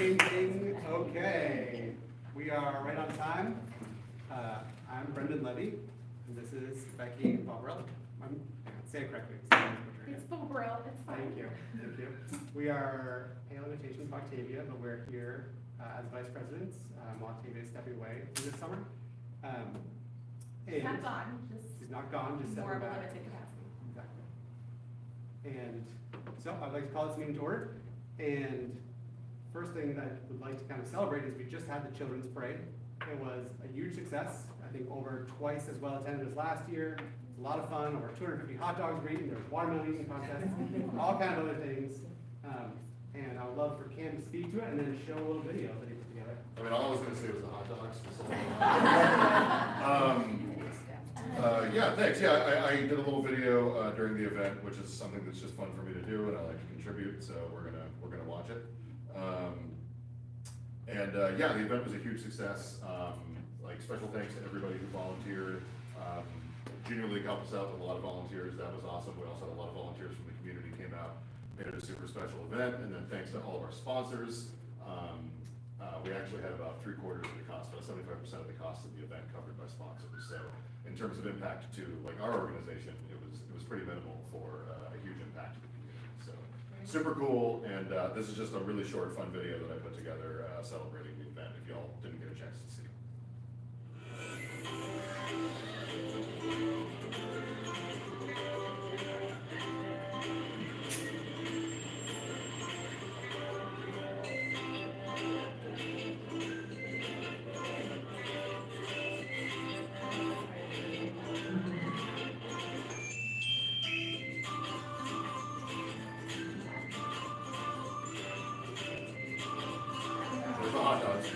Ding. Okay, we are right on time. I'm Brendan Levy, and this is Becky Bobrell. Say it correctly. It's Bobrell, it's fine. Thank you. We are Pale Invitations of Octavia, but we're here as vice presidents while Octavia is stepping away this summer. She's not gone, she's not gone, just more of stepping a back. limited capacity. Exactly. And so I'd like to call this meeting to order. And first thing that I would like to kind of celebrate is we just had the Children's Parade. It was a huge success. I think over twice as well attended as last year. It was a lot of fun. Over 250 hot dogs were eaten. There was watermelon eating contests, all kind of other things. And I would love for Cam to speak to it and then show a little video that he put together. I mean, all I was going to say was the hot dogs. Yeah, thanks. Yeah, I did a little video during the event, which is something that's just fun for me to do, and I like to contribute. So we're gonna watch it. Yeah, the event was a huge success. Like special thanks to everybody who volunteered. Junior League helped us out with a lot of volunteers. That was awesome. We also had a lot of volunteers from the community came out, made it a super special event. And then thanks to all of our sponsors. We actually had about 3/4 of the cost, about 75% of the cost of the event covered by sponsors. So in terms of impact to like our organization, it was pretty minimal for a huge impact to the community. So super cool. And this is just a really short, fun video that I put together celebrating the event. If y'all didn't get a chance to see. There's the hot dogs.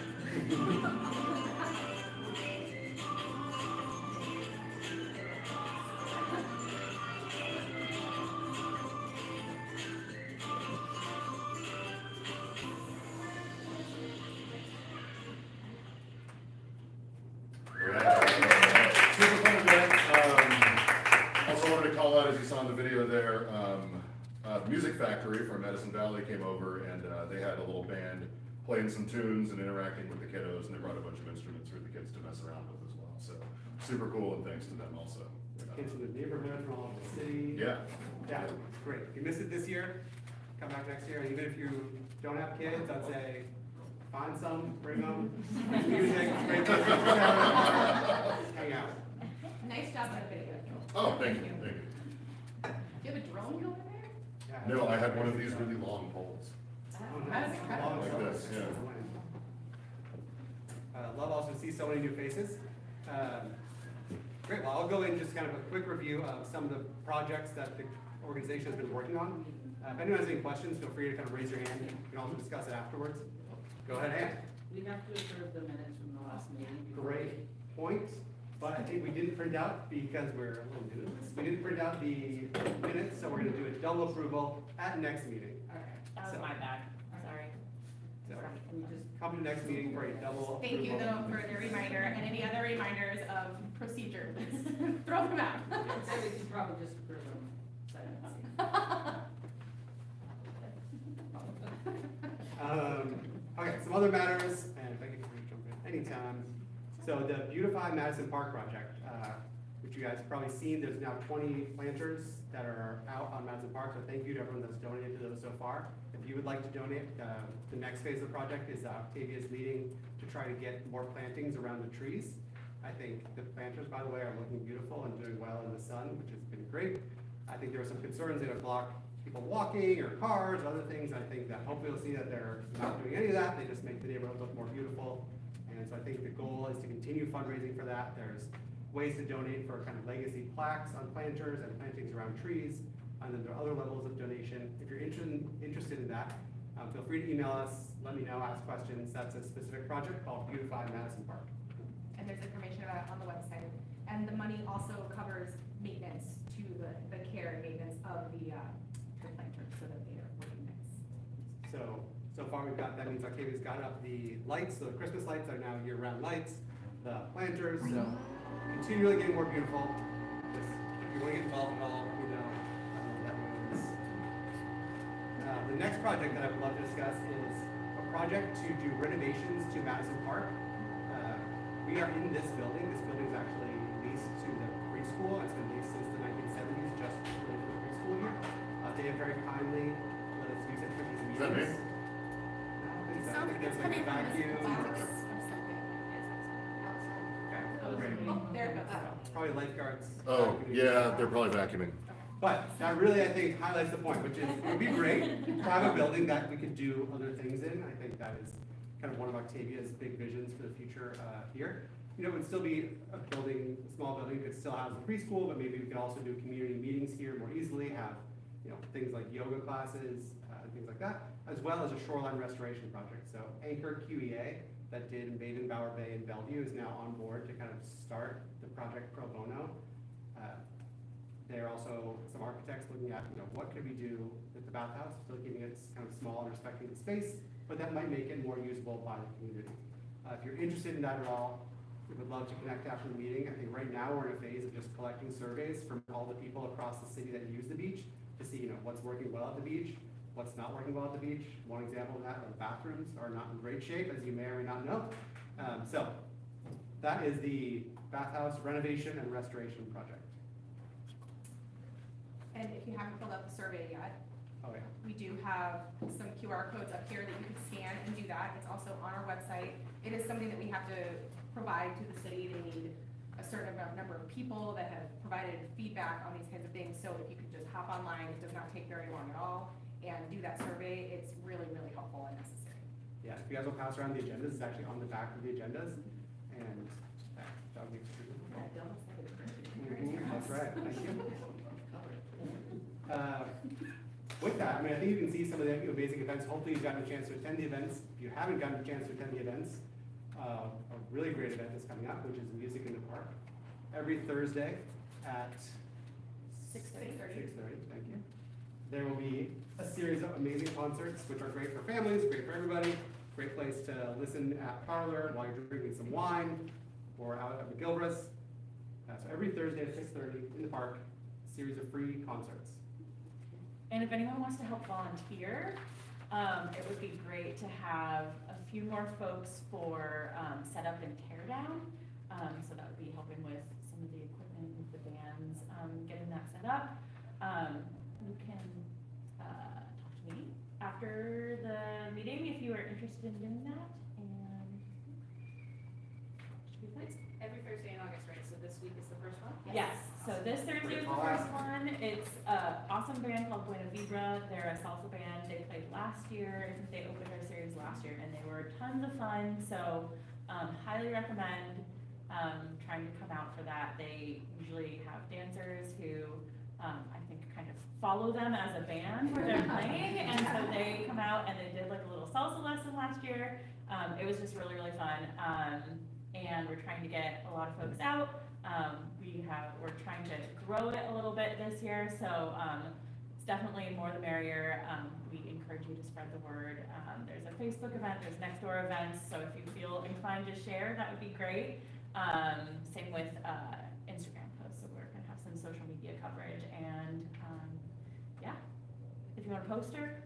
Super fun event. Also wanted to call out, as you saw in the video there, the Music Factory from Madison Valley came over and they had a little band playing some tunes and interacting with the kiddos, and they brought a bunch of instruments for the kids to mess around with as well. So super cool, and thanks to them also. Kids from the neighborhood, from all over the city. Yeah. Yeah, great. If you missed it this year, come back next year. And even if you don't have kids, I'd say find some, bring them. Music, great music, hang out. Nice job on the video. Oh, thank you, thank you. Do you have a drone going there? Yeah. No, I had one of these really long poles. That was incredible. Like this, yeah. Love also to see so many new faces. Great, well, I'll go in just kind of a quick review of some of the projects that the organization has been working on. If anyone has any questions, feel free to kind of raise your hand. You can also discuss it afterwards. Go ahead, Ann. We have to approve the minutes from the last meeting. Great point, but I think we didn't print out because we're a little new to this. We didn't print out the minutes, so we're gonna do a double approval at next meeting. Okay, that was So- my bad, sorry. So Can you just, come to next meeting for a double Thank you approval. though for the reminder and any other reminders of procedure. Throw them out. so we should probably just approve them. Okay, some other matters, and thank you for jumping in anytime. So the Beautify Madison Park project, which you guys have probably seen, there's now 20 planters that are out on Madison Park, so thank you to everyone that's donated to those so far. If you would like to donate, the next phase of the project is Octavia's leading to try to get more plantings around the trees. I think the planters, by the way, are looking beautiful and doing well in the sun, which has been great. I think there were some concerns that it blocked people walking or cars or other things. I think that hopefully you'll see that they're not doing any of that. They just make the neighborhood look more beautiful. And so I think the goal is to continue fundraising for that. There's ways to donate for kind of legacy plaques on planters and plantings around trees. And then there are other levels of donation. If you're interested in that, feel free to email us, let me know, ask questions. That's a specific project called Beautify Madison Park. And there's information about it on the website. And the money also covers maintenance to the care and maintenance of the planters so that they are working nice. So far we've got, that means Octavia's got up the lights, so the Christmas lights are now year-round lights, the planters, so continually getting more beautiful. Just, if you want to get involved at all, you know that means. The next project that I would love to discuss is a project to do renovations to Madison Park. We are in this building. This building is actually leased to the preschool. It's been leased since the 1970s, just really for the preschool year. They have very kindly let us use it for these Is that me? meetings. I Sounds like it's coming from this vacuum. box Okay, great. Oh, there it goes. Probably lifeguards. Oh, yeah, they're probably vacuuming. But that really, I think, highlights the point, which is, it would be great to have a building that we could do other things in. I think that is kind of one of Octavia's big visions for the future here. You know, it would still be a building, a small building, could still house a preschool, but maybe we could also do community meetings here more easily, have, you know, things like yoga classes, things like that, as well as a shoreline restoration project. So Anchor QEA that did in Baden-Bower Bay and Bellevue is now on board to kind of start the project pro bono. There are also some architects looking at, you know, what could we do with the bathhouse, still keeping it kind of small and respecting the space, but that might make it more usable by the community. If you're interested in that at all, we would love to connect after the meeting. I think right now we're in a phase of just collecting surveys from all the people across the city that use the beach to see, you know, what's working well at the beach, what's not working well at the beach. One example of that, our bathrooms are not in great shape, as you may or may not know. So that is the bathhouse renovation and restoration project. And if you haven't filled out the survey yet, Oh, yeah. we do have some QR codes up here that you can scan and do that. It's also on our website. It is something that we have to provide to the city. They need a certain number of people that have provided feedback on these kinds of things. So if you could just hop online, it does not take very long at all, and do that survey, it's really, really helpful and necessary. Yeah, if you guys will pass around the agendas, it's actually on the back of the agendas, and that would be extremely helpful. That's right, thank you. With that, I mean, I think you can see some of the amazing events. Hopefully you've gotten a chance to attend the events. If you haven't gotten a chance to attend the events, a really great event is coming up, which is Music in the Park. Every Thursday at 6:30. 6:30, thank you. There will be a series of amazing concerts, which are great for families, great for everybody. Great place to listen at Parlor while you're drinking some wine, or out at McGilvra's. So every Thursday at 6:30 in the park, a series of free concerts. And if anyone wants to help volunteer, it would be great to have a few more folks for setup and tear down. So that would be helping with some of the equipment with the bands, getting that set up. You can talk to me after the meeting if you are interested in doing that. And should be fun. Every Thursday in August, right? So this week is the first one? Yes, so this Thursday is the first one. It's an awesome band called Buena Vibra. They're a salsa band. They played last year. I think they opened their series last year, and they were tons of fun. So highly recommend trying to come out for that. They usually have dancers who I think kind of follow them as a band where they're playing, and so they come out and they did like a little salsa lesson last year. It was just really, really fun. And we're trying to get a lot of folks out. We're trying to grow it a little bit this year, so it's definitely more the merrier. We encourage you to spread the word. There's a Facebook event, there's next door events, so if you feel inclined to share, that would be great. Same with Instagram posts, so we're gonna have some social media coverage, and yeah, if you want a poster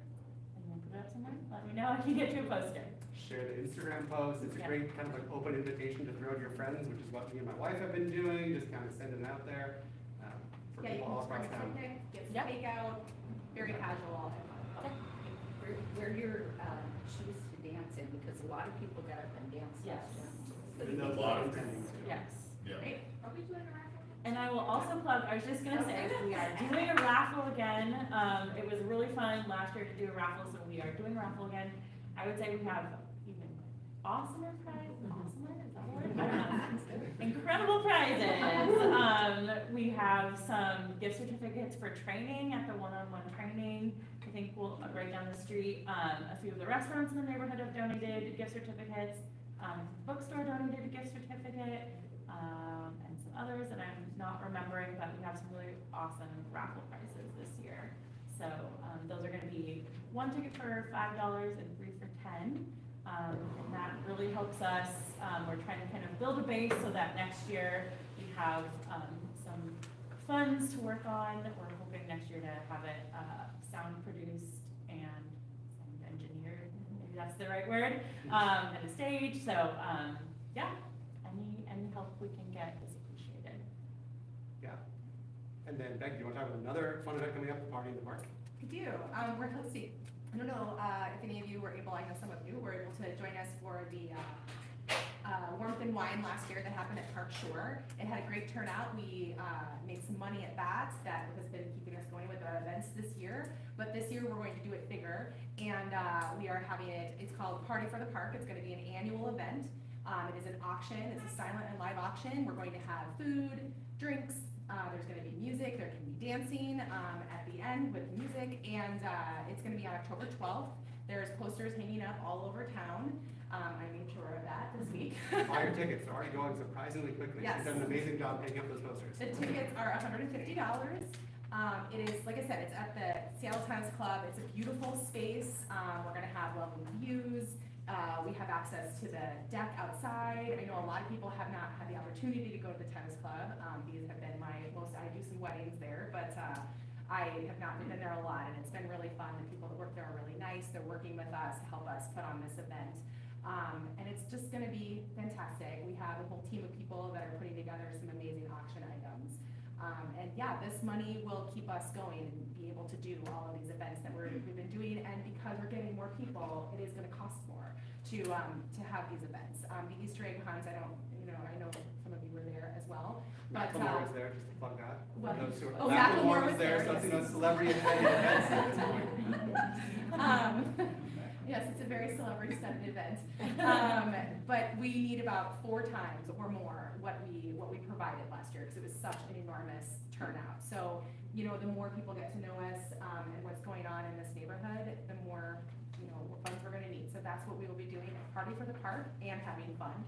and you want to put it up somewhere, let me know, I can get you a poster. Share the Instagram post. It's a Yeah. great kind of like open invitation to throw to your friends, which is what me and my wife have been doing, just kind of sending it out there for Yeah, you people all can just across bring a town. picnic, get some Yep. takeout, very casual. Wear your shoes to dance in, because a lot of people got up and danced. Yes. Even those A lot not of intending to. Yes. Yeah. Great. Are we doing a raffle? And I will also plug, I was just gonna say, we are doing a raffle again. It was really fun last year to do a raffle, so we are doing a raffle again. I would say we have even awesomer prizes, awesomer, is that a word? I don't know. Incredible prizes. We have some gift certificates for training at the one-on-one training. I think we'll, right down the street, a few of the restaurants in the neighborhood have donated gift certificates. Bookstore donated a gift certificate, and some others that I'm not remembering, but we have some really awesome raffle prizes this year. So, those are gonna be one ticket for $5 and 3 for 10. And that really helps us. We're trying to kind of build a base so that next year we have, some funds to work on. We're hoping next year to have it, sound produced and sound engineered. Maybe that's the right word, and a stage, so, yeah, any help we can get is appreciated. Yeah. And then Becky, do you want to talk about another fun event coming up, the Party in the Park? I do. Let's see. I don't know if any of you were able, I know some of you were able to join us for the Warmth and Wine last year that happened at Park Shore. It had a great turnout. We made some money at that has been keeping us going with our events this year. But this year we're going to do it bigger, and we are having it's called Party for the Park. It's going to be an annual event. It is an auction. It's a silent and live auction. We're going to have food, drinks. There's going to be music. There can be dancing at the end with music, and it's going to be on October 12th. There's posters hanging up all over town. I made sure of that this week. Buy your tickets, they're already going surprisingly quickly. Yes. You've done an amazing job picking up those posters. The tickets are $150. It is, like I said, it's at the Seattle Times Club. It's a beautiful space. We're gonna have lovely views. We have access to the deck outside. I know a lot of people have not had the opportunity to go to the Times Club. These have been I do some weddings there, but I have not been there a lot, and it's been really fun. The people that work there are really nice. They're working with us to help us put on this event. And it's just gonna be fantastic. We have a whole team of people that are putting together some amazing auction items. And yeah, this money will keep us going and be able to do all of these events that we've been doing. And because we're getting more people, it is gonna cost more to have these events. The Easter egg hunt, I know some of you were there as well. But, Macklemore was there, just to plug that. What? For those who are- Oh, Macklemore was there, there, so yes. it's a celebrity events at this point. Yes, it's a very celebrity-studded event. But we need about 4 times or more what we provided last year, because it was such an enormous turnout. So, the more people get to know us, and what's going on in this neighborhood, the more, funds we're gonna need. So that's what we will be doing, a Party for the Park and having fun.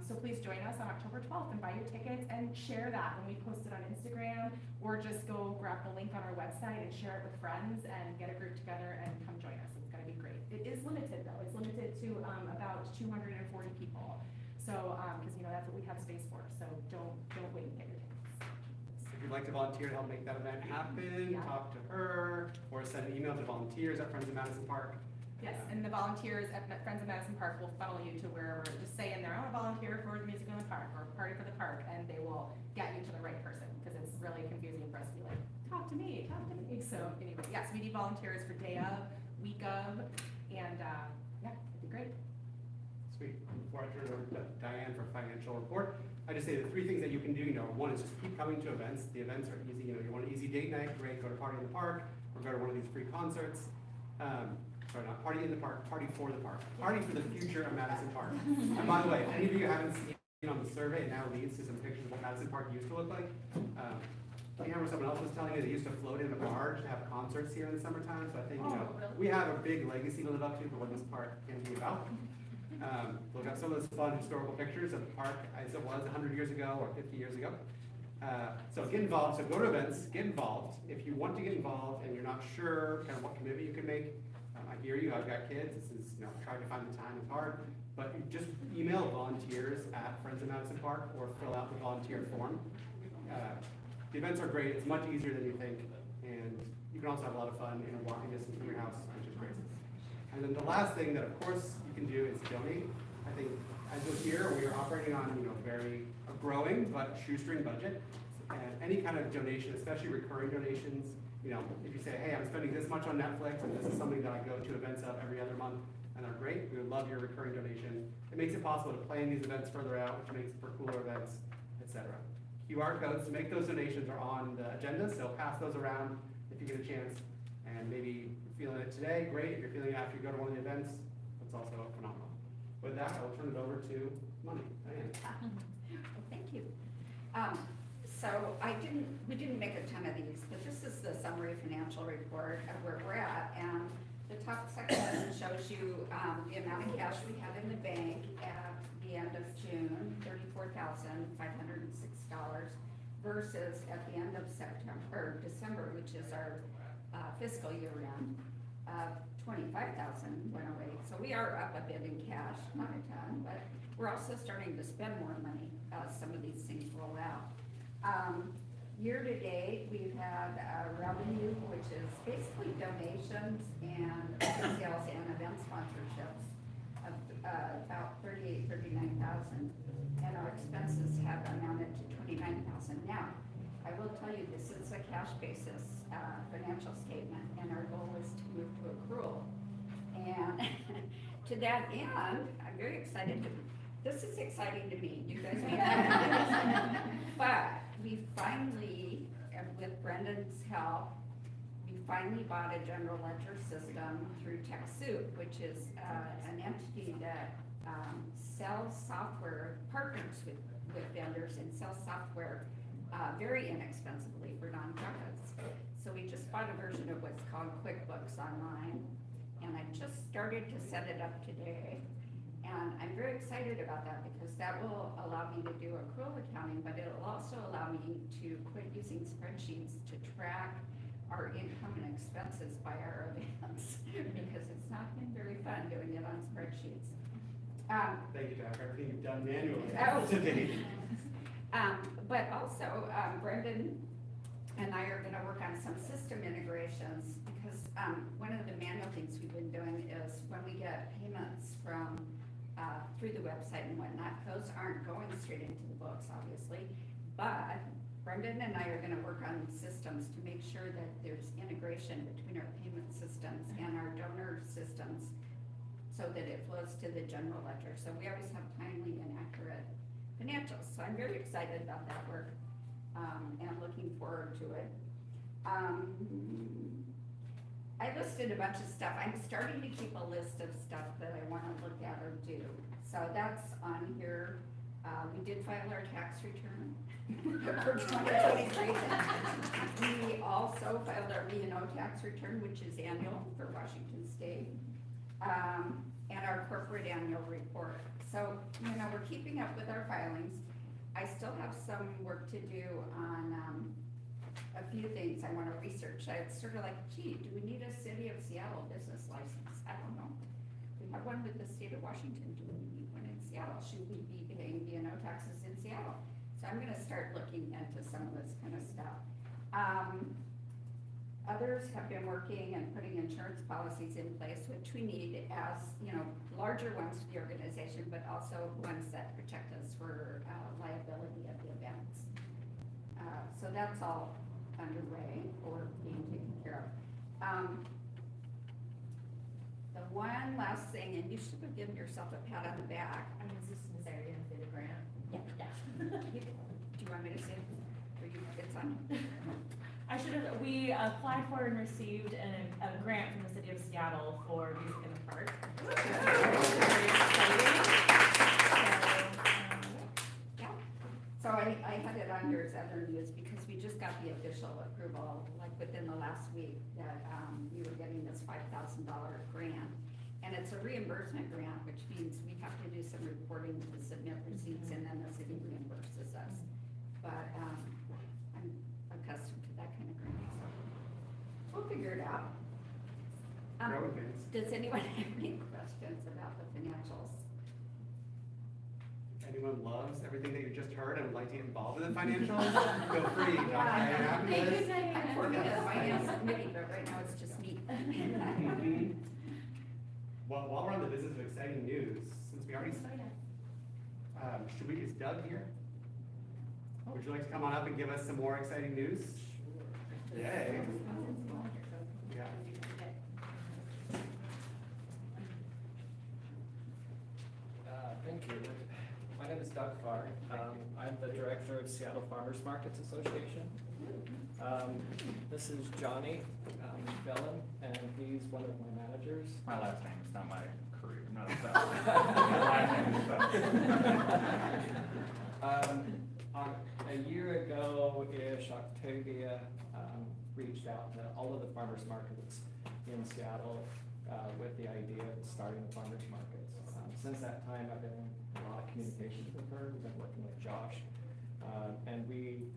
So please join us on October 12th and buy your tickets and share that when we post it on Instagram, or just go grab the link on our website and share it with friends and get a group together and come join us. It's gonna be great. It is limited though. It's limited to about 240 people. So, because that's what we have space for. So don't wait and get your tickets. If you'd like to volunteer to help make that event happen, Yeah. talk to her, or send an email to volunteers at Friends of Madison Park. Yes, and the volunteers at Friends of Madison Park will funnel you to wherever, just say in there, I want to volunteer for the music in the park, or Party for the Park, and they will get you to the right person, because it's really confusing for us to be like, talk to me. So anyway, yes, we need volunteers for day of, week of, and, yeah, it'd be great. Sweet. Before I turn it over to Diane for financial report, I just say the 3 things that you can do, one is just keep coming to events. The events are easy, you want an easy date night, great, go to Party in the Park, or go to one of these free concerts. Sorry, not Party in the Park, Party for the Park. Party for the future of Madison Park. And by the way, any of you haven't seen on the survey, it now leads to some pictures of what Madison Park used to look like. I remember someone else was telling me they used to float in a barge to have concerts here in the summertime, so I think, we have a big legacy to live up to for what this park can be about. Look up some of those fun historical pictures of the park as it was 100 years ago or 50 years ago. So get involved, so go to events, get involved. If you want to get involved and you're not sure kind of what commitment you can make, I hear you, I've got kids, this is, trying to find the time is hard, but you just email volunteers at Friends of Madison Park or fill out the volunteer form. The events are great, it's much easier than you think, and you can also have a lot of fun in a walking distance from your house, which is great. And then the last thing that of course you can do is donate. I think as you'll hear, we are operating on, very growing but shoestring budget. And any kind of donation, especially recurring donations, if you say, hey, I'm spending this much on Netflix and this is something that I go to events of every other month, and they're great, we would love your recurring donation. It makes it possible to plan these events further out, which makes it for cooler events, etc. QR codes to make those donations are on the agenda, so pass those around if you get a chance. And maybe you're feeling it today, great. If you're feeling it after you go to one of the events, that's also phenomenal. With that, I'll turn it over to Money. Diane. Well, thank you. So we didn't make a ton of these, but this is the summary financial report of where we're at. And the top section shows you the amount of cash we had in the bank at the end of June, $34,506, versus at the end of December, which is our fiscal year end, $25,000 went away. So we are up a bit in cash, not a ton, but we're also starting to spend more money as some of these things roll out. Year to date, we've had revenue which is basically donations and sales and event sponsorships of about 39,000. And our expenses have amounted to 29,000. Now, I will tell you, this is a cash basis financial statement, and our goal is to move to accrual. And to that end, I'm very excited to, this is exciting to me, you guys may not. But we finally, and with Brendan's help, we finally bought a general ledger system through TechSoup, which is an entity that sells software, partners with vendors and sells software very inexpensively for nonprofits. So we just bought a version of what's called QuickBooks Online, and I just started to set it up today. And I'm very excited about that because that will allow me to do accrual accounting, but it'll also allow me to quit using spreadsheets to track our income and expenses by our events, because it's not been very fun doing it on spreadsheets. Thank you, Jack, for everything you've done manually Oh. today. But also, Brendan and I are gonna work on some system integrations, because, one of the manual things we've been doing is when we get payments from, through the website and whatnot, those aren't going straight into the books, obviously. But Brendan and I are gonna work on systems to make sure that there's integration between our payment systems and our donor systems, so that it flows to the general ledger. So we always have timely and accurate financials. So I'm very excited about that work, and looking forward to it. I listed a bunch of stuff. I'm starting to keep a list of stuff that I wanna look at or do. So that's on here. We did file our tax return for 2023. We also filed our B&O tax return, which is annual for Washington State, and our corporate annual report. So, we're keeping up with our filings. I still have some work to do on a few things I want to research. It's sort of like, gee, do we need a City of Seattle business license? I don't know. We have one with the state of Washington. Do we need one in Seattle? Should we be paying B&O taxes in Seattle? So I'm gonna start looking into some of this kind of stuff. Others have been working and putting insurance policies in place, which we need as, larger ones for the organization, but also ones that protect us for liability at the events. So that's all underway or being taken care of. The one last thing, and you should have given yourself a pat on the back. I was just gonna say, are you gonna say the grant? Yeah. Do you want me to say, or you, it's on? I should have, we applied for and received a grant from the city of Seattle for music in the park. Very exciting. Yeah. So I had it on here as other news because we just got the official approval, like within the last week, that, we were getting this $5,000 grant. And it's a reimbursement grant, which means we have to do some reporting to submit receipts, and then the city reimburses us. But, I'm accustomed to that kind of grant, so we'll figure it out. Growing pains. Does anyone have any questions about the financials? Anyone loves everything that you just heard and would like to get involved in the financials? Feel free, Dr. Diana. I'm working at the finance committee, but right now it's just me. Well, while we're on the business of exciting news, since we already, should we, is Doug here? Would you like to come on up and give us some more exciting news? Yay. Yeah. Thank you. My name is Doug Farr. I'm the director of Seattle Farmers Markets Association. This is Johnny Bellin, and he's one of my managers. My last name is not my career, not a spell. My last name is A year ago-ish, Octavia reached out to all of the farmers markets in Seattle with the idea of starting the farmers markets. Since that time, I've been in a lot of communications with her. We've been working with Josh, and we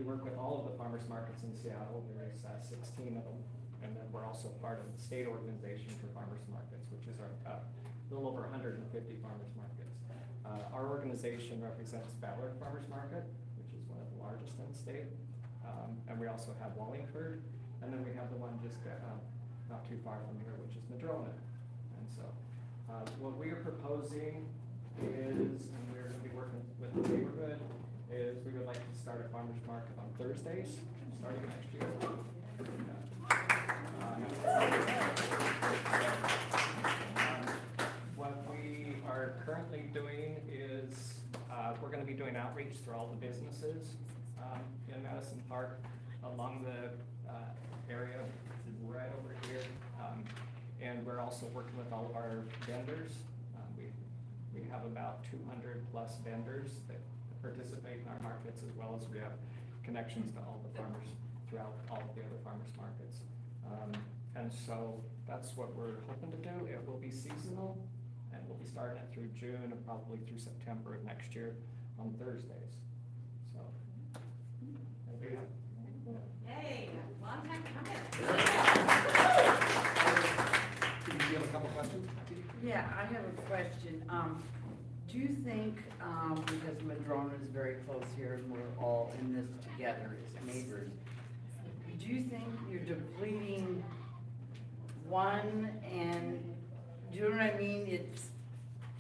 work with all of the farmers markets in Seattle. There's 16 of them, and then we're also part of the state organization for farmers markets, which is a little over 150 farmers markets. Our organization represents Ballard Farmers Market, which is one of the largest in the state, and we also have Wallingford And then we have the one just not too far from here, which is Madrona. And so what we are proposing is, and we're going to be working with the neighborhood, is we would like to start a farmer's market on Thursdays, starting next year. What we are currently doing is, we're gonna be doing outreach through all the businesses, in Madison Park, along the, area right over here. And we're also working with all of our vendors. We have about 200 plus vendors that participate in our markets, as well as we have connections to all the farmers throughout all of the other farmers markets. And so that's what we're hoping to do. It will be seasonal, and we'll be starting it through June and probably through September of next year on Thursdays. So. Hey, long time coming. Do you have a couple questions? Yeah, I have a question. Do you think, because Madrona is very close here and we're all in this together as neighbors, do you think you're depleting one and, do you know what I mean?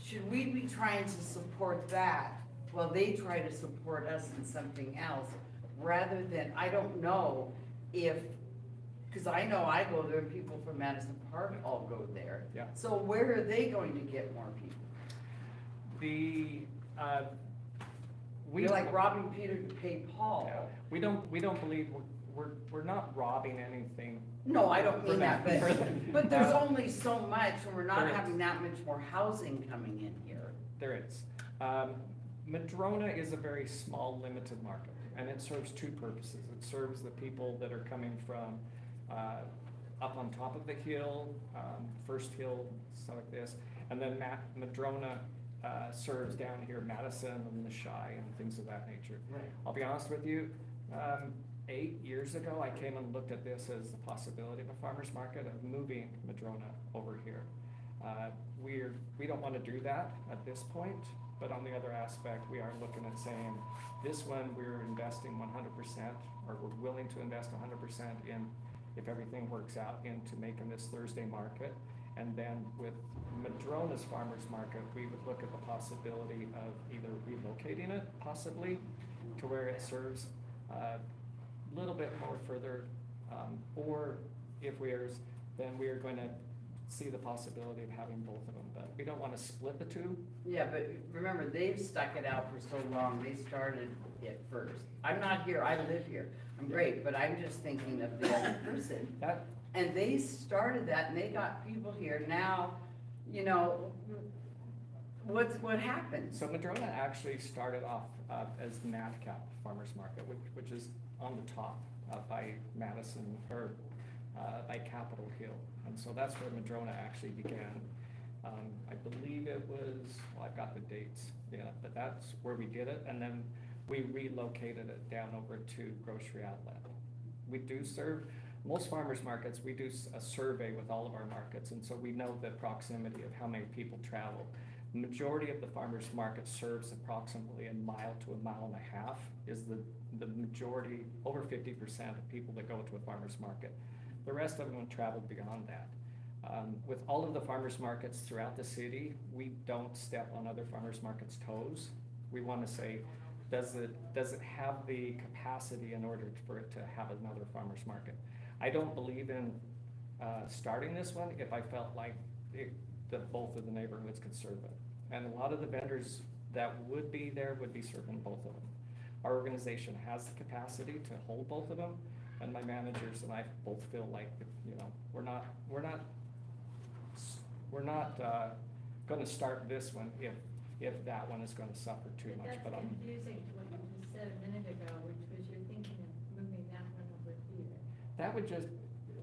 Should we be trying to support that while they try to support us in something else? Rather than, I don't know if, because I know I go there and people from Madison Park all go there. Yeah. So where are they going to get more people? You're like robbing Peter to pay Paul. Yeah, we don't believe, we're not robbing anything. No, I don't mean that, but there's Uh, only so much, and we're not there is. having that much more housing coming in here. There is. Madrona is a very small, limited market, and it serves two purposes. It serves the people that are coming from up on top of the hill, First Hill, stuff like this, and then Madrona serves down here Madison and the Shy and things of that nature. Right. I'll be honest with you, 8 years ago, I came and looked at this as the possibility of a farmer's market, of moving Madrona over here. We don't want to do that at this point, but on the other aspect, we are looking at saying, this one, we're investing 100%, or we're willing to invest 100% in, if everything works out, into making this Thursday market. And then with Madrona's farmer's market, we would look at the possibility of either relocating it, possibly, to where it serves a little bit more further, or if then we are going to see the possibility of having both of them, but we don't want to split the two. Yeah, but remember, they've stuck it out for so long, they started it first. I'm not here, I live here, I'm great, but I'm just thinking of the other person. And they started that, and they got people here, now, you know, what happened? So Madrona actually started off as Madcap Farmers Market, which is on the top by Madison, or by Capitol Hill. And so that's where Madrona actually began. I believe it was, well, I've got the dates, yeah, but that's where we did it. And then we relocated it down over to Grocery Outlet. We do serve, most farmers markets, we do a survey with all of our markets. And so we know the proximity of how many people travel. The majority of the farmers market serves approximately a mile to a mile and a half is the majority, over 50% of people that go to a farmer's market. The rest of them travel beyond that. With all of the farmers markets throughout the city, we don't step on other farmers markets' toes. We want to say, does it have the capacity in order for it to have another farmer's market? I don't believe in starting this one if I felt like that both of the neighborhoods could serve it. And a lot of the vendors that would be there would be serving both of them. Our organization has the capacity to hold both of them, and my managers and I both feel like, you know, we're not going to start this one if that one is going to suffer too much. But That's confusing to what you just said a minute ago, which was you're thinking of moving that one over here. that would just,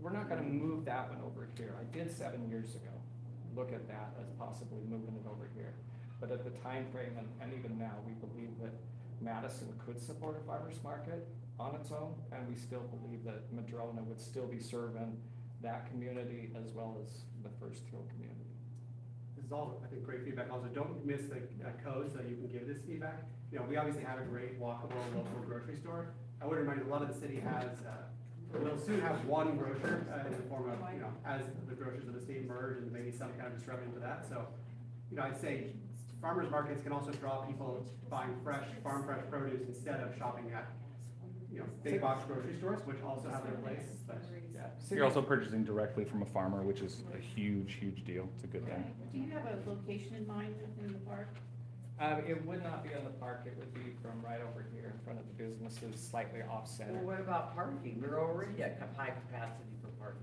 we're not going to move that one over here. I did 7 years ago look at that as possibly moving it over here. But at the time frame and even now, we believe that Madison could support a farmer's market on its own, and we still believe that Madrona would still be serving that community as well as the First Hill community. This is all, I think, great feedback. Also, don't miss the code so you can give this feedback. You know, we obviously have a great walkable local grocery store. I would remind you, a lot of the city has we'll soon have one grocer in the form of, as the grocers of the state merge and maybe some kind of disruption to that. So, I'd say farmers markets can also draw people buying farm fresh produce instead of shopping at, big box grocery stores, which also have their place, but. Yeah. You're also purchasing directly from a farmer, which is a huge, huge deal. It's a good thing. Do you have a location in mind in the park? It would not be in the park, it would be from right over here in front of the businesses, slightly off Well, center. what about parking? We're already at high capacity for parking.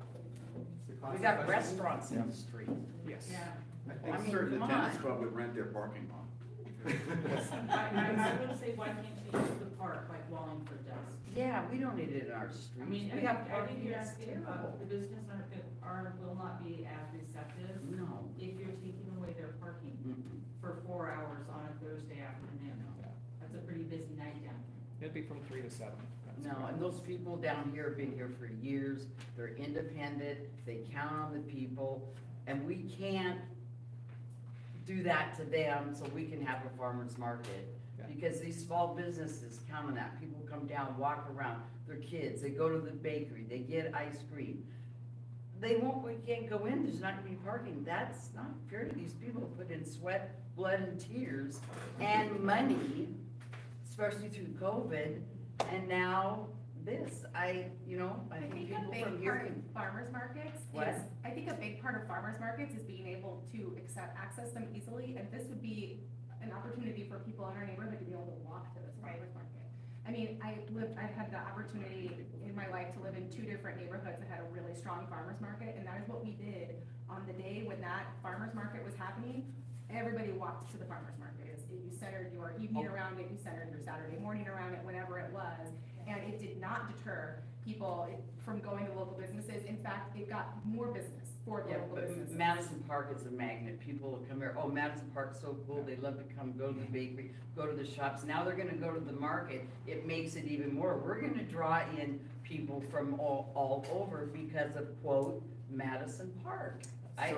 It's a We constant got question. restaurants in the street. Yes. I I think mean, Certainly, the come tennis on. club would rent their parking lot. I would say, why can't you use the park like Wallingford does? Yeah, we don't need it in our I streets. mean, We have I think parking, you're it's asking, terrible. the business will not be as receptive No. if you're taking away their parking Mm-mm. for 4 hours on a Thursday afternoon. That's a pretty busy night down there. It'd be from 3 to 7. That's No, correct. and those people down here have been here for years, they're independent, they count on the people, and we can't do that to them so we can have a farmer's market. Yeah. Because these small businesses count on that, people come down, walk around, their kids, they go to the bakery, they get ice cream. We can't go in, there's not gonna be parking, that's not fair to these people who put in sweat, blood and tears and money, especially through COVID, and now this, I I think think a people big from here part of can. farmers markets What? is, I think a big part of farmers markets is being able to access them easily, and this would be an opportunity for people in our neighborhood to be able to walk to this farmers market. I mean, I've had the opportunity in my life to live in 2 different neighborhoods that had a really strong farmers market, and that is what we did on the day when that farmers market was happening. Everybody walked to the farmers market. You centered your evening around it, you centered your Saturday morning around it, whatever it was. And it did not deter people from going to local businesses. In fact, it got more business for the Yeah, local but businesses. Madison Park is a magnet, people will come here, oh, Madison Park's so cool, they love to come, go to the bakery, go to the shops, now they're gonna go to the market, it makes it even more, we're gonna draw in people from all over because of, quote, Madison Park. I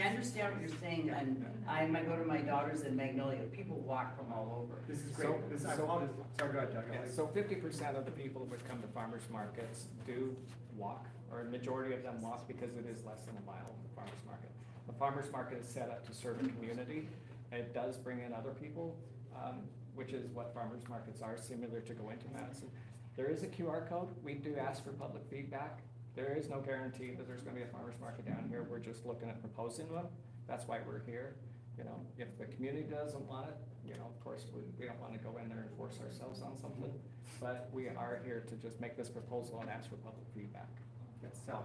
understand what you're saying, and I go to my daughters in Magnolia, people walk from all over. This is great. I So- apologize. Sorry, go ahead, Doug. Yeah, so 50% of the people that would come to farmers markets do walk, or a majority of them walk because it is less than a mile from the farmers market. The farmers market is set up to serve a community, and it does bring in other people, which is what farmers markets are, similar to go into Madison. There is a QR code, we do ask for public feedback. There is no guarantee that there's gonna be a farmer's market down here, we're just looking at proposing one, that's why we're here. If the community doesn't want it, of course, we don't wanna go in there and force ourselves on something, but we are here to just make this proposal and ask for public feedback. Yes, so,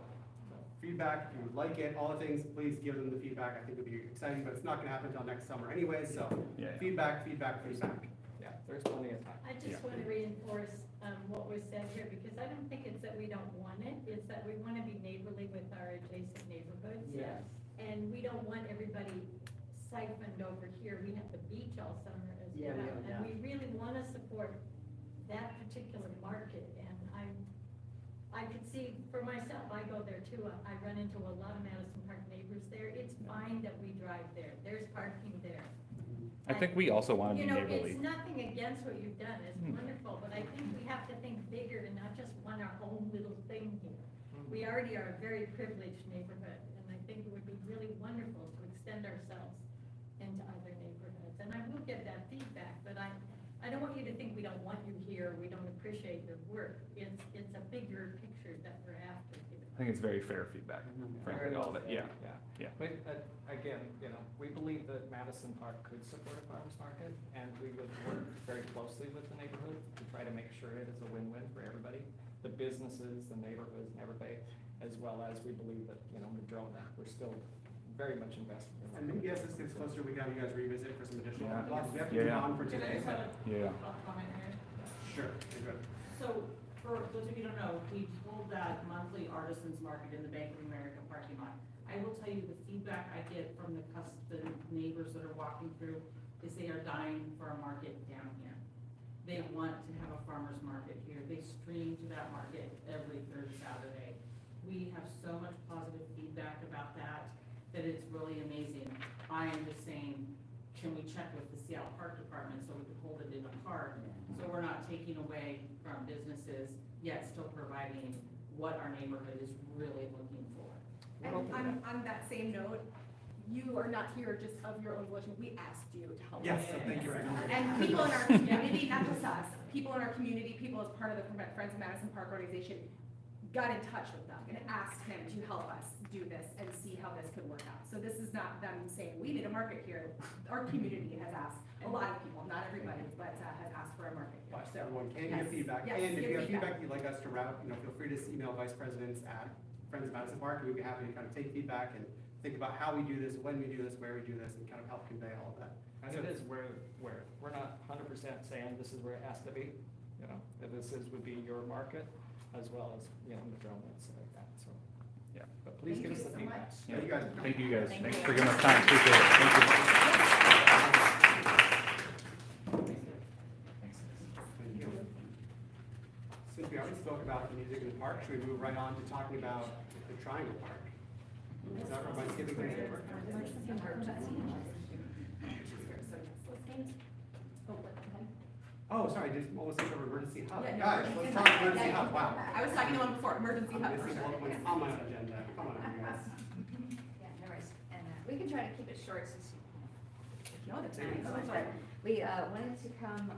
feedback, if you like it, all the things, please give them the feedback. I think it'll be exciting, but it's not gonna happen until next summer anyway, so Yeah. feedback. Yeah, there's plenty of time. I just want to reinforce what was said here, because I don't think it's that we don't want it, it's that we want to be neighborly with our adjacent neighborhoods. Yes. And we don't want everybody siphoned over here, we have the beach all summer as Yeah, well. we have that. And we really want to support that particular market, and I could see for myself, I go there too, I run into a lot of Madison Park neighbors there, it's fine that we drive there, there's parking there. I think we also want to be You know, neighborly. it's nothing against what you've done, it's Hmm. wonderful, but I think we have to think bigger and not just want our own little thing here. Hmm. We already are a very privileged neighborhood, and I think it would be really wonderful to extend ourselves into other neighborhoods. And I will get that feedback, but I don't want you to think we don't want you here, we don't appreciate your work. It's a bigger picture that we're after here. I think it's very fair feedback, frankly, all of it, yeah. Yeah. But again, we believe that Madison Park could support a farmer's market, and we would work very closely with the neighborhood to try to make sure it is a win-win for everybody, the businesses, the neighborhoods, and everybody, as well as we believe that, Madrona, we're still very much invested in. And maybe as this gets closer, we can have you guys revisit for some additional Yeah. thoughts. We have to Yeah, move yeah. on for Can I today. just have Yeah. a comment here? Sure, you're good. So, for those of you who don't know, we hold that monthly artisans market in the Bank of America parking lot. I will tell you, the feedback I get from the neighbors that are walking through is they are dying for a market down here. They want to have a farmer's market here. They stream to that market every third Saturday. We have so much positive feedback about that it's really amazing. I am just saying, can we check with the Seattle Park Department so we can hold it in a park? So we're not taking away from businesses, yet still providing what our neighborhood is really looking for. And on that same note, you are not here just of your own volition, we asked you to help us. Yes, so thank you very much. And people in our community, not just us, people in our community, people as part of the Friends of Madison Park organization, got in touch with them and asked him to help us do this and see how this could work out. So this is not them saying, we need a market here. Our community has asked, a lot of people, not everybody, but has asked for a market here. But So everyone can yes, give feedback, yes, and if give you have feedback. feedback you'd like us to route, feel free to email vice presidents at Friends of Madison Park, and we'd be happy to kind of take feedback and think about how we do this, when we do this, where we do this, and kind of help convey all of that. And it is where, we're not 100% saying this is where it has to be, that would be your market, as well as, Madrona and stuff like that, so, yeah, but please Thank give us you the so feedback. much. Yeah, you guys. Thank you guys. Thank Thanks you. for giving us time. Appreciate it. Thank you. Thank you. Since we already spoke about the music in the park, should we move right on to talking about the Triangle Park? Is that right, by skipping things over? Oh, sorry, I just almost skipped over emergency hub. Yeah, no, Guys, let's talk emergency hub, wow. I was talking the one before, emergency hub. This is what was on my agenda, come on, you guys. Yeah, no worries. And we can try to keep it short since No, that's Thank you. fine. We wanted to come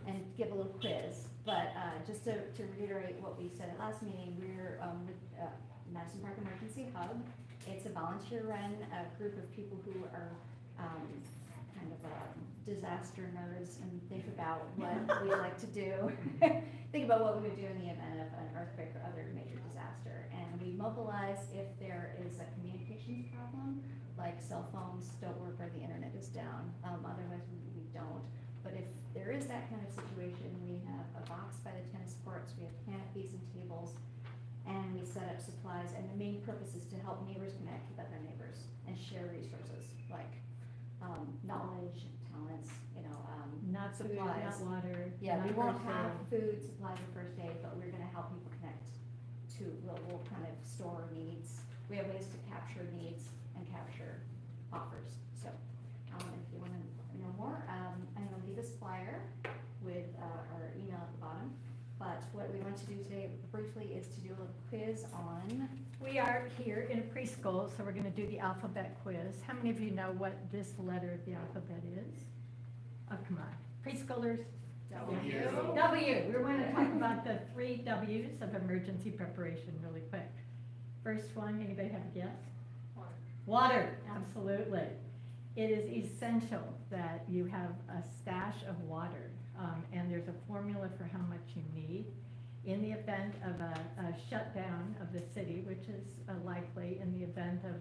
and give a little quiz, but just to reiterate what we said at last meeting, we're with Madison Park Emergency Hub. It's a volunteer-run group of people who are kind of disaster nerds and think about what we like to do. Think about what we would do in the event of an earthquake or other major disaster. And we mobilize if there is a communications problem, like cell phones don't work or the internet is down. Otherwise, we don't. But if there is that kind of situation, we have a box by the tennis courts, we have canopies and tables, and we set up supplies. And the main purpose is to help neighbors connect with other neighbors and share resources like knowledge, talents, Not food, supplies. not water. Yeah, we not won't first have aid. food, supplies, or first aid, but we're gonna help people connect to, we'll kind of store needs. We have ways to capture needs and capture offers. So, if you wanna know more, I'm gonna leave this flyer with, our email at the bottom. But what we want to do today briefly is to do a little quiz on, We are here in a preschool, so we're gonna do the alphabet quiz. How many of you know what this letter of the alphabet is? Oh, come on, preschoolers? W. W. We're gonna talk about the 3 W's of emergency preparation really quick. First one, anybody have a guess? Water, absolutely. It is essential that you have a stash of water, and there's a formula for how much you need. In the event of a shutdown of the city, which is likely, in the event of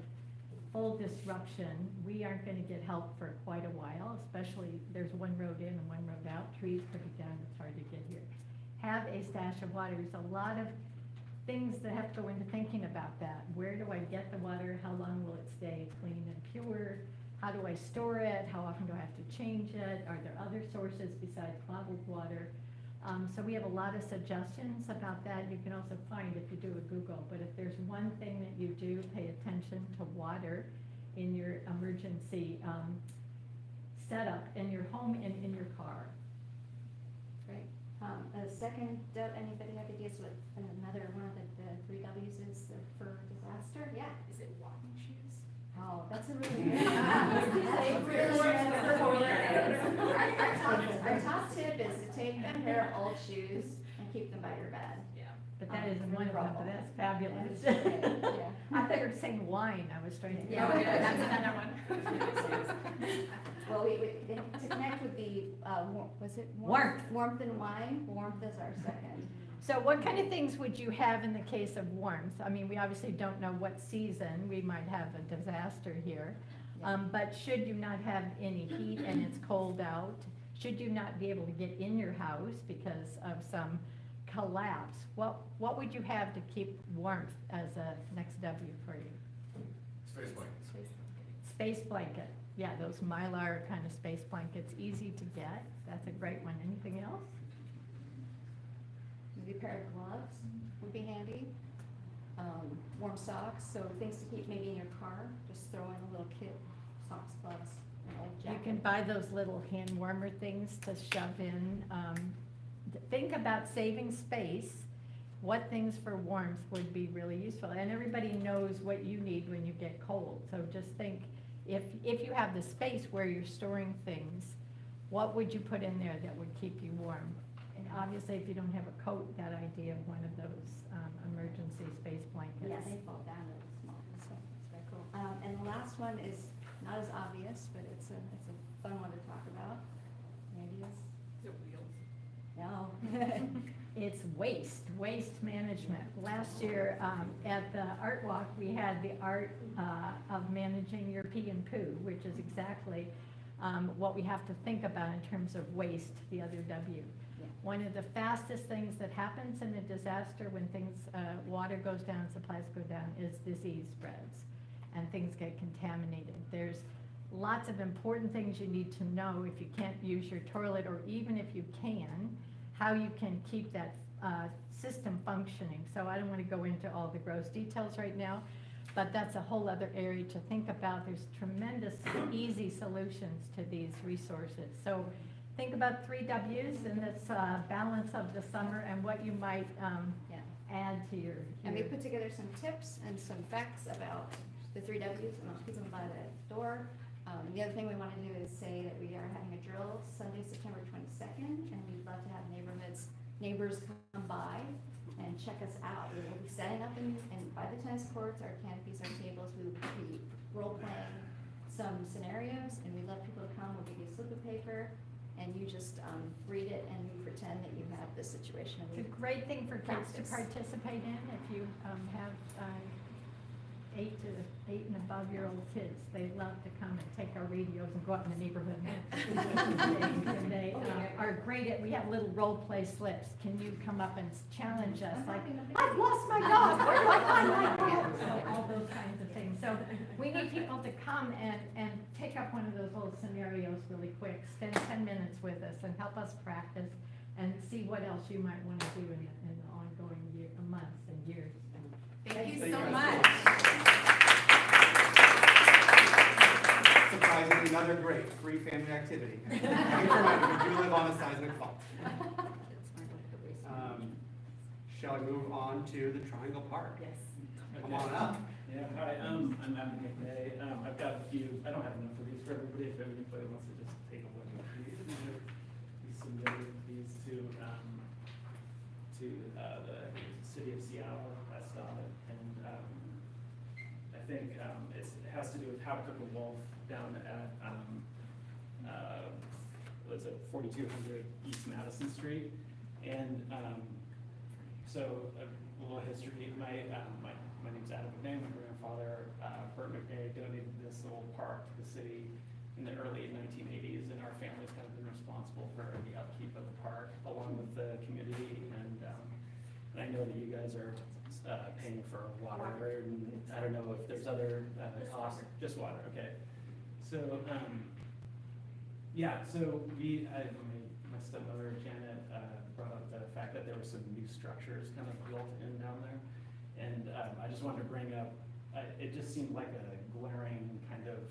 full disruption, we aren't gonna get help for quite a while, especially there's one road in and one road out, trees pretty down, it's hard to get here. Have a stash of water. There's a lot of things that have to go into thinking about that. Where do I get the water? How long will it stay clean and pure? How do I store it? How often do I have to change it? Are there other sources besides bottled water? So we have a lot of suggestions about that. You can also find if you do a Google, but if there's one thing that you do, pay attention to water in your emergency setup in your home and in your car. great. A second, anybody have ideas what another one of the 3 W's is for disaster? Yeah. Is it walking shoes? Oh, that's a really good. Our top tip is to take a pair of old shoes and keep them by your bed. But that isn't one of them, but that's fabulous. That is okay, yeah. I thought you were saying wine, I was trying to. Yeah, Oh, yeah, that's another one. Well, to connect with the, was it? Warmth. Warmth and wine, warmth is our second. So what kind of things would you have in the case of warmth? I mean, we obviously don't know what season, we might have a disaster here. But should you not have any heat and it's cold out, should you not be able to get in your house because of some collapse, what would you have to keep warmth as a next W for you? Space blanket. Space blanket, yeah, those Mylar kind of space blankets, easy to get, that's a great one. Anything else? Maybe a pair of gloves would be handy. Warm socks, so things to keep maybe in your car, just throw in a little kit, socks, gloves, an old You jacket. can buy those little hand warmer things to shove in. Think about saving space what things for warmth would be really useful. And everybody knows what you need when you get cold. So just think, if you have the space where you're storing things, what would you put in there that would keep you warm? And obviously, if you don't have a coat, that idea of one of those emergency space blankets. Yeah, they fall down really small, so it's very cool. And the last one is not as obvious, but it's a fun one to talk about. Maybe it's. The wheels. No. It's waste management. Last year, at the Art Walk, we had the art of managing your pee and poo, which is exactly what we have to think about in terms of waste, the other W. Yeah. One of the fastest things that happens in a disaster when things, water goes down, supplies go down, is disease spreads and things get contaminated. There's lots of important things you need to know if you can't use your toilet, or even if you can, how you can keep that system functioning. So I don't want to go into all the gross details right now, but that's a whole other area to think about. There's tremendous easy solutions to these resources. So think about 3 W's in this balance of the summer and what you might Yeah. add to your. And we put together some tips and some facts about the 3 W's, and I'll keep them by the door. The other thing we want to do is say that we are having a drill Sunday, September 22nd, and we'd love to have neighbors come by and check us out. We will be setting up by the tennis courts, our canopies, our tables. We will be role-playing some scenarios, and we'd love people to come. We'll give you a slip of paper, and you just read it and you pretend that you have this situation. And It's a we great thing for kids to Practice. participate in if you have 8 and above-year-old kids. They love to come and take our radios and go out in the neighborhood. And they are great at, we have little role-play slips. Can you come up and challenge us? Like, I've lost my dog, where do I find my dog? So all those kinds of things. So we need people to come and take up one of those little scenarios really quick, spend 10 minutes with us and help us practice and see what else you might want to do in the ongoing months and years. Thank you Thank so you. much. Surprisingly, another great free family activity. Thank you for reminding me, we do live on a seismic fault. Shall we move on to the Triangle Park? Yes. Come on up. Yeah, hi, I'm Adam McNay. I've got a few, I don't have enough of these for everybody, if anybody wants to just take a look at these. We submitted these to the city of Seattle, and I think it has to do with how to cook a wolf down at, was it 4200 East Madison Street? And so a little history, my name's Adam McNay. My grandfather, Bert McNay, donated this little park to the city in the early 1980s, and our family's kind of been responsible for the upkeep of the park, along with the community, and I know that you guys are paying for water, and I don't know if there's other costs, just water, okay. So, yeah, so my stepmother Janet brought up the fact that there were some new structures kind of built in down there. And I just wanted to bring up, it just seemed like a glaring kind of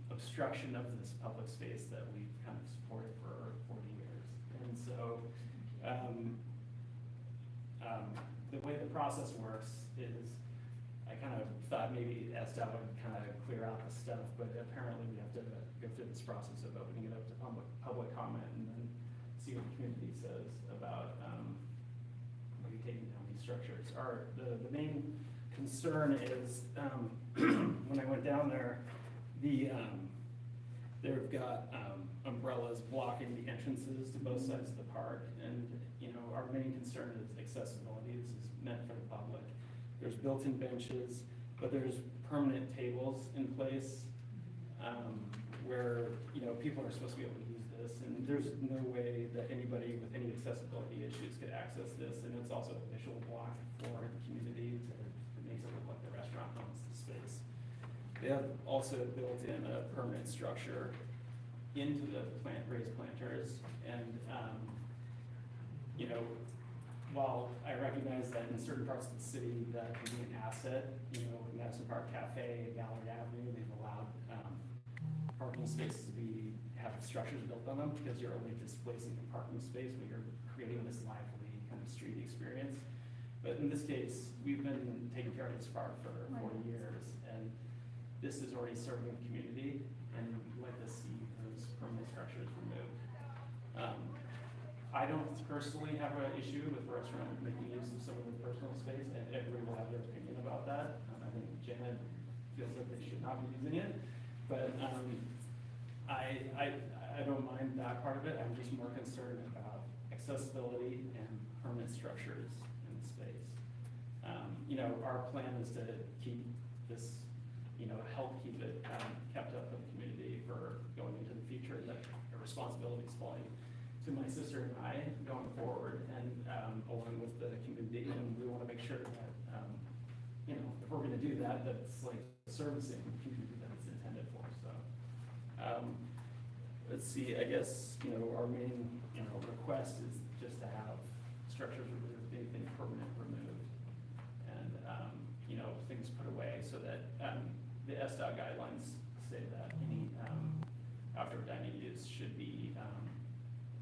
obstruction of this public space that we've kind of supported for 40 years. And so the way the process works is, I kind of thought maybe ESTA would kind of clear out the stuff, but apparently we have to go through this process of opening it up to public comment and then see what the community says about maybe taking down these structures. The main concern is, when I went down there, they've got umbrellas blocking the entrances to both sides of the park, and our main concern is accessibility. This is meant for the public. There's built-in benches, but there's permanent tables in place where people are supposed to be able to use this, and there's no way that anybody with any accessibility issues could access this, and it's also a visual block for the community. It makes it look like the restaurant owns the space. They have also built in a permanent structure into the raised planters, and while I recognize that in certain parts of the city that can be an asset, with Madison Park Cafe, Gallery Avenue, they've allowed parking spaces to have structures built on them, because you're only displacing the parking space when you're creating this lively kind of street experience. But in this case, we've been taking care of this park for 40 years, and this is already serving the community, and we'd like to see those permanent structures removed. I don't personally have an issue with the restaurant making use of some of the personal space, and everybody will have their opinion about that. I think Janet feels that they should not be using it, but I don't mind that part of it. I'm just more concerned about accessibility and permanent structures in the space. Our plan is to keep this, help keep it kept up in the community for going into the future, that the responsibility is falling to my sister and I going forward, and along with the community, and we want to make sure that, if we're gonna do that, that's like servicing the community that it's intended for, so. Let's see, I guess, our main, request is just to have structures removed, anything permanent removed, and, things put away, so that, the SDOT guidelines say that any, outdoor dining use should be,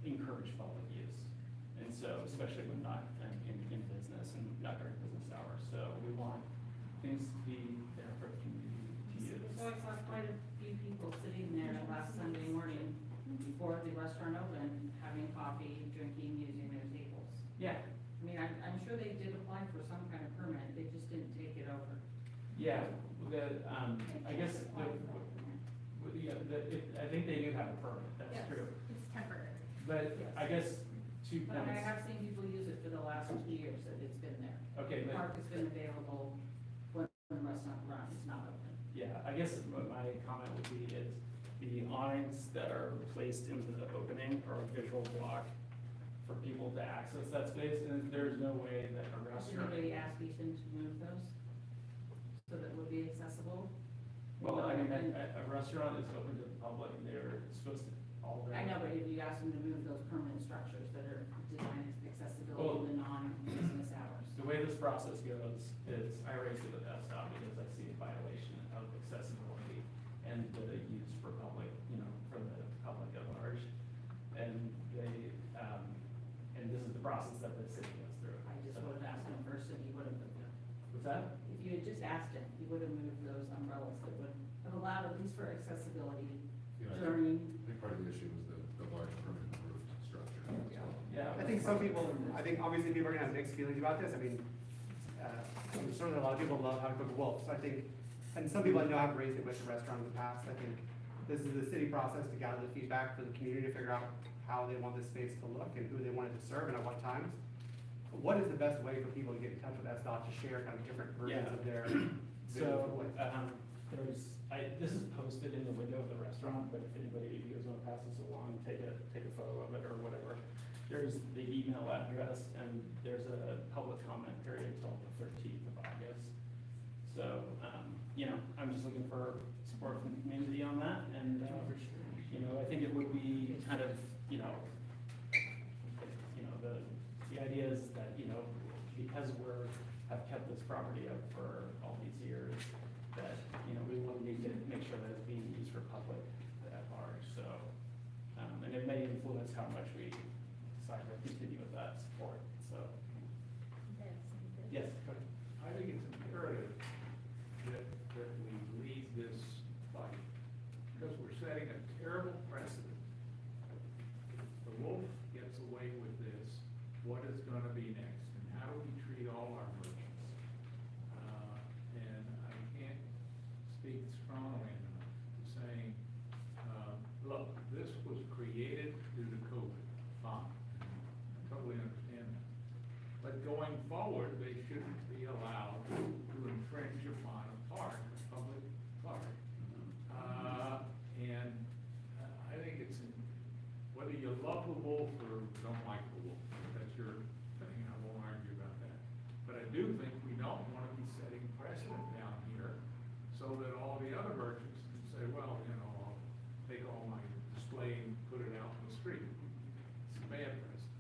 encouraged public use. And so, especially when not in business and not during business hours, so we want things to be there for the community to use. So I saw quite a few people sitting there last Sunday morning before the restaurant opened, having coffee, drinking, using their tables. Yeah, I mean, I'm sure they did apply for some kind of permit, they just didn't take it over. yeah, I guess, I think they do have a permit, that's Yes. true. It's temporary. But I guess 2 But I points, have seen people use it for the last 2 years that it's been there. okay, The but, park has been available when the restaurant runs, it's not open. yeah, I guess what my comment would be is the awnings that are placed in the opening are a visual block for people to access that space, and there's no way that a Has restaurant. anybody asked Ethan to move those? So that it would be accessible? Well, I mean, a restaurant is open to the public, and they're supposed to, all their. I know, but if you ask them to move those permanent structures that are designed accessibility in the non-business hours. The way this process goes is I raise it with SDOT because I see a violation of accessibility and the use for public, for the public at large. And they, and this is the process that the city goes through. I just would have asked him first and he would have moved them. What's that? If you had just asked him, he would have moved those umbrellas that would have allowed at least for accessibility during. I think part of the issue was the large permanent roofed structure. Yeah. I think obviously people are gonna have mixed feelings about this. I mean, certainly a lot of people love how to cook a wolf, so I think, and some people I know have raised it with the restaurant in the past. I think this is the city process to gather the feedback for the community to figure out how they want this space to look and who they want it to serve and at what times. What is the best way for people to get in touch with SDOT to share kind of different versions of their So, vision? this is posted in the window of the restaurant, but if anybody, if you guys wanna pass this along, take a photo of it or whatever. There's the email address, and there's a public comment period until the 13th of August. So, I'm just looking for support from the community on that, and, I think it would be kind of, the idea is that, because have kept this property up for all these years, that, we will need to make sure that it's being used for public at large, so, and it may influence how much we decide to continue with that support, so. Yes, go ahead. I think it's imperative that we lead this fight, because we're setting a terrible precedent. If the wolf gets away with this, what is gonna be next, and how do we treat all our merchants? And I can't speak strongly enough to saying, look, this was created due to COVID, fine, I totally understand that. But going forward, they shouldn't be allowed to infringe upon a park, a public park. And I think it's, whether you love the wolf or don't like the wolf, that's your thing, I won't argue about that. But I do think we don't wanna be setting precedent down here, so that all the other merchants can say, well, I'll take all my display and put it out in the street. It's a bad precedent.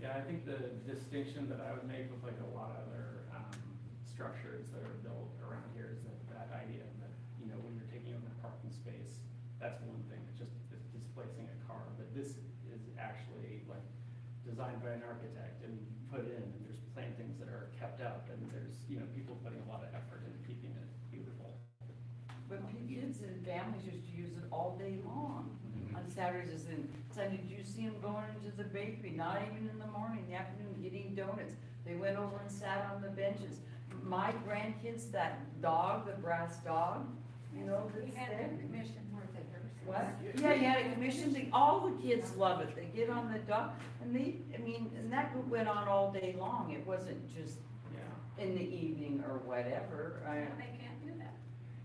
Yeah, I think the distinction that I would make with like a lot of other, structures that are built around here is that idea that, when you're taking on the parking space, that's one thing, it's just displacing a car, but this is actually like designed by an architect and put in, and there's plantings that are kept up, and there's, people putting a lot of effort into keeping it beautiful. But kids and families used to use it all day long, on Saturdays and Sundays. You see them going into the bakery, not even in the morning, in the afternoon, getting donuts. They went over and sat on the benches. My grandkids, that dog, the brass dog, that's there. What? Yeah, you had a commission thing, all the kids love it, they get on the dock, and and that went on all day long, it wasn't just Yeah. in the evening or whatever. They can't do that.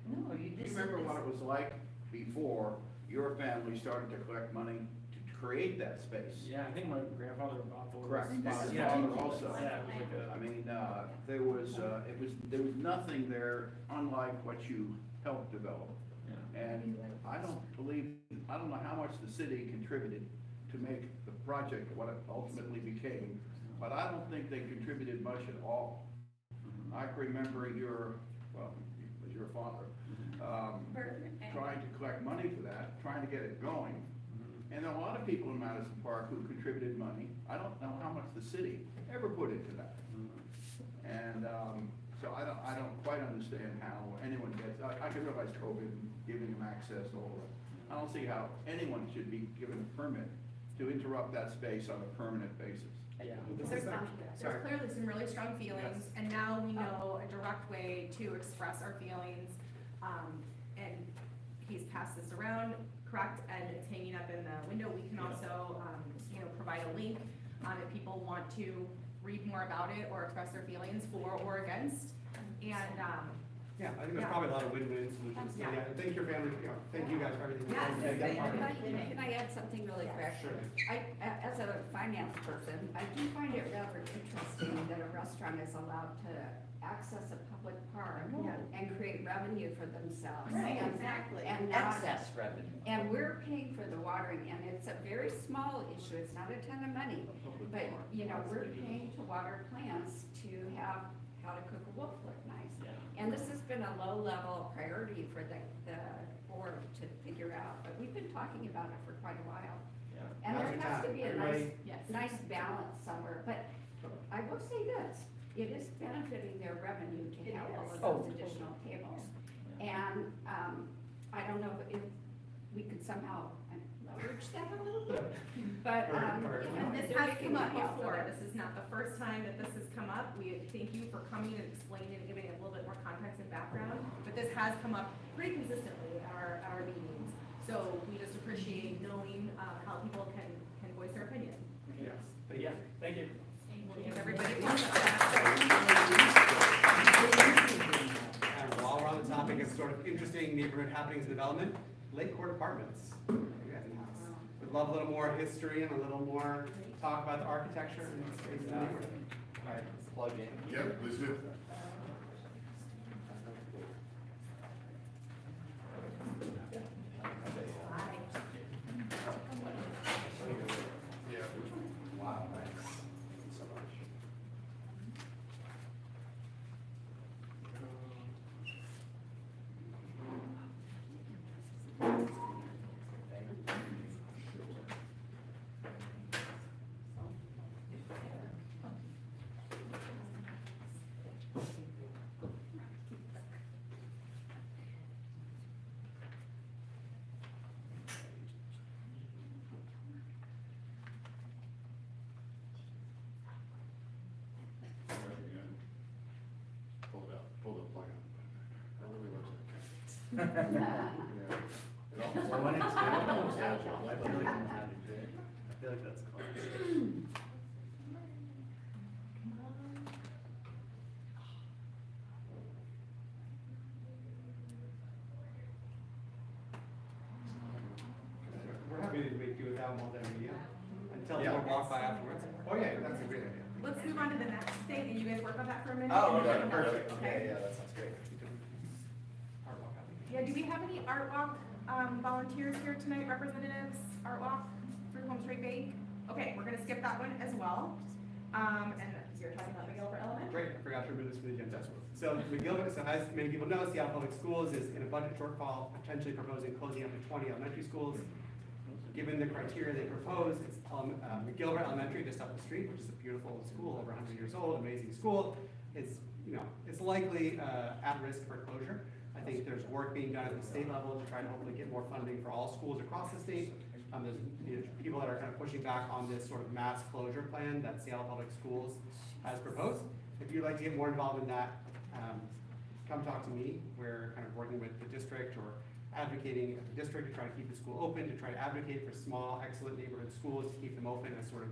No, you You just. remember what it was like before your family started to collect money to create that space? Yeah, I think my grandfather bought the. Correct. Yeah, My yeah. father also. Yeah, it was like a. I mean, there was nothing there unlike what you helped develop. Yeah. And I don't know how much the city contributed to make the project what it ultimately became, but I don't think they contributed much at all. I can remember your father, trying to collect money for that, trying to get it going. And there are a lot of people in Madison Park who contributed money. I don't know how much the city ever put into that. And, so I don't quite understand how anyone gets, I can realize COVID and giving them access, all of that. I don't see how anyone should be given a permit to interrupt that space on a permanent basis. Yeah. There's clearly some really strong feelings, and now we know a direct way to express our feelings. And he's passed this around, correct, and it's hanging up in the window. We can also, provide a link, if people want to read more about it or express their feelings for or against. And, Yeah, I think there's probably a lot of win-win solutions. So, Yeah. thank your family, thank you guys for everything. Yes, you've done. Can I add something really quick? Sure. As a finance person, I do find it rather interesting that a restaurant is allowed to access a public park and create revenue for themselves. Right, And- exactly. And not, Excess revenue. and we're paying for the watering, and it's a very small issue, it's not a ton of money. But, we're paying to water plants to have how to cook a wolf look nice. Yeah. And this has been a low-level priority for the board to figure out, but we've been talking about it for quite a while. Yeah. And Now's there your has to time. be a Everybody- nice balance somewhere, but I will say this, it is benefiting their revenue to have all of Oh, those additional tables. And, I don't know if we could somehow leverage that a little bit, but, And this they're has making come up money off of before, it. this is not the first time that this has come up. We thank you for coming and explaining and giving it a little bit more context and background, but this has come up pretty consistently at our meetings. So we just appreciate knowing, how people can voice their opinion. Yes. Yeah, thank you. If everybody wants that. And while we're on the topic of sort of interesting neighborhood happenings and development, Lake Court Apartments. You guys in the house. Would love a little more history and a little more talk about the architecture and the space in the neighborhood. All right, plug in. Yep, please do. Wow, thanks. Thank you so much. Pull it out, pull the plug out. That really works. Yeah. It almost- Well, when it's good, I literally don't know how to do it. I feel like that's class. We're happy to make do without multimedia until you walk by afterwards. Oh, yeah, that's a great idea. Let's move on to the next thing, and you guys work on that for a minute. Oh, and then okay, come back. perfect. Okay. Yeah, that sounds great. Art walk out. Yeah, do we have any art walk, volunteers here tonight, representatives, art walk through Home Street Bank? Okay, we're gonna skip that one as well. And you're talking about Miguel for Element? Great, I forgot to remove this for the agenda. So McGill, so as many people know, Seattle Public Schools is in a budget shortfall, potentially proposing closing up to 20 elementary schools. given the criteria they propose, it's McGilvert Elementary just up the street, which is a beautiful school, over 100 years old, amazing school. It's, it's likely at risk for closure. I think there's work being done at the state level to try to hopefully get more funding for all schools across the state. There's people that are kind of pushing back on this sort of mass closure plan that Seattle Public Schools has proposed. If you'd like to get more involved in that, come talk to me. We're kind of working with the district or advocating at the district to try to keep the school open, to try to advocate for small, excellent neighborhood schools, to keep them open as sort of,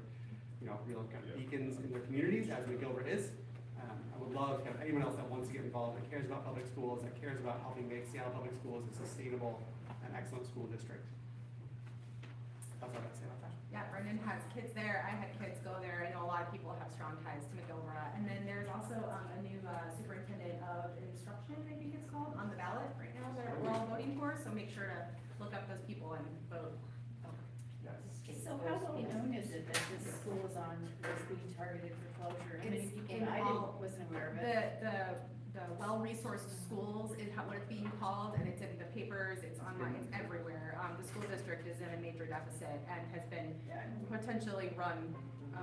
real kind of beacons in their communities, as McGilvert is. I would love kind of anyone else that wants to get involved, that cares about public schools, that cares about helping make Seattle Public Schools a sustainable and excellent school district. That's all I have to say about that. Yeah, Brendan has kids there, I had kids go there, I know a lot of people have strong ties to McGilvert. And then there's also a new superintendent of instruction, I think it's called, on the ballot right now that we're all voting for, so make sure to look up those people and vote. Yes. So how well known is it that this school is being targeted for closure? How many It's people, in I all- wasn't aware of it. The well-resourced schools is what it's being called, and it's in the papers, it's online, it's everywhere. The school district is in a major deficit and has been potentially run.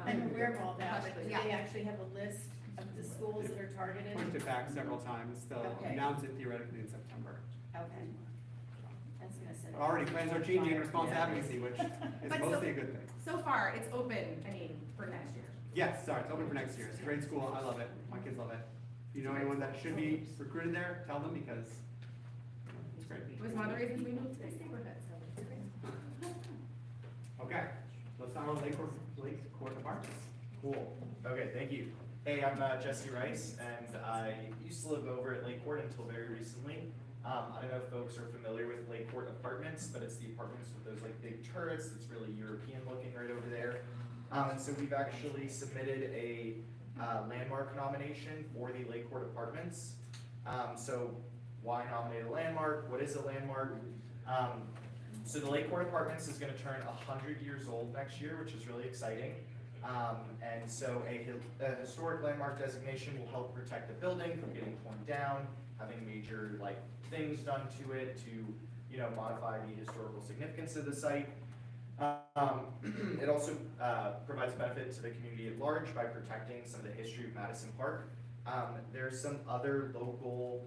I'm aware of all that, but do Yeah. they actually have a list of the schools that are targeted? Pushed it back several times. They'll Okay. announce it theoretically in September. Okay. I was gonna say. Already, plans are changing in response to Yeah. advocacy, which is But mostly a good thing. So far, it's open, for next year. Yes, sorry, it's open for next year. It's a great school. I love it. My kids love it. If you know anyone that should be recruited there, tell them because it's great. It was one of the reasons we moved to this neighborhood, so it's great. Okay, let's talk about Lake Court Apartments. Cool. Okay, thank you. Hey, I'm Jesse Rice, and I used to live over at Lake Court until very recently. I don't know if folks are familiar with Lake Court Apartments, but it's the apartments with those like big turrets. It's really European looking right over there. And so we've actually submitted a landmark nomination for the Lake Court Apartments. So why nominate a landmark? What is a landmark? So the Lake Court Apartments is gonna turn 100 years old next year, which is really exciting. And so a historic landmark designation will help protect the building from getting torn down, having major things done to it to, modify the historical significance of the site. It also provides benefit to the community at large by protecting some of the history of Madison Park. There's some other local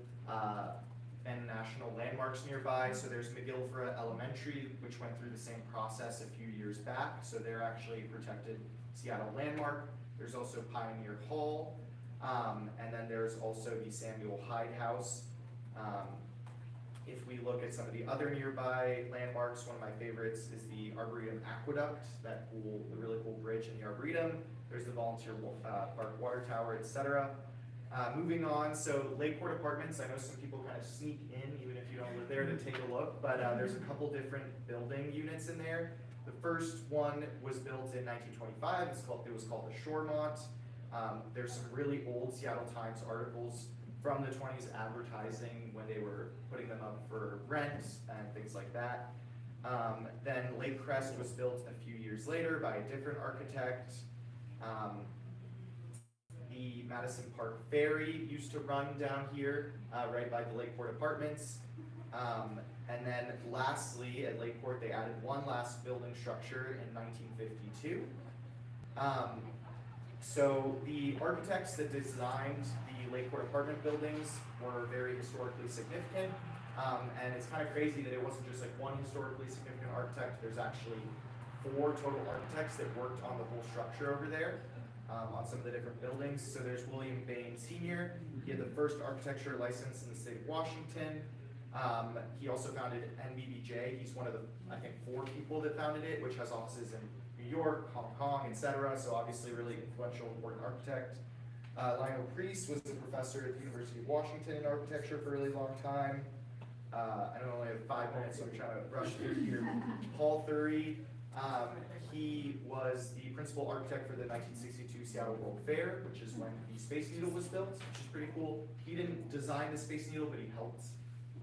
and national landmarks nearby. So there's McGilvert Elementary, which went through the same process a few years back. So they're actually a protected Seattle landmark. There's also Pioneer Hall. And then there's also the Samuel Hyde House. If we look at some of the other nearby landmarks, one of my favorites is the Arboretum Aqueduct, the really cool bridge in the Arboretum. There's the Volunteer Park Water Tower, etc. Moving on, so Lake Court Apartments, I know some people kind of sneak in, even if you don't live there, to take a look, but there's a couple different building units in there. The first one was built in 1925, it was called the Shoremont. There's some really old Seattle Times articles from the 20s advertising when they were putting them up for rent and things like that. Then Lake Crest was built a few years later by a different architect. The Madison Park Ferry used to run down here, right by the Lake Court Apartments. And then lastly, at Lake Court, they added one last building structure in 1952. So the architects that designed the Lake Court apartment buildings were very historically significant. And it's kind of crazy that it wasn't just one historically significant architect. There's actually 4 total architects that worked on the whole structure over there, on some of the different buildings. So there's William Bain Sr. He had the first architecture license in the state of Washington. He also founded NBBJ. He's one of the, I think, 4 people that founded it, which has offices in New York, Hong Kong, etc. So obviously really influential, important architect. Lionel Priest was a professor at the University of Washington in architecture for a really long time. I don't only have 5 minutes, so I'm trying to rush through here. Paul Thury, he was the principal architect for the 1962 Seattle World Fair, which is when the Space Needle was built, which is pretty cool. He didn't design the Space Needle, but he helped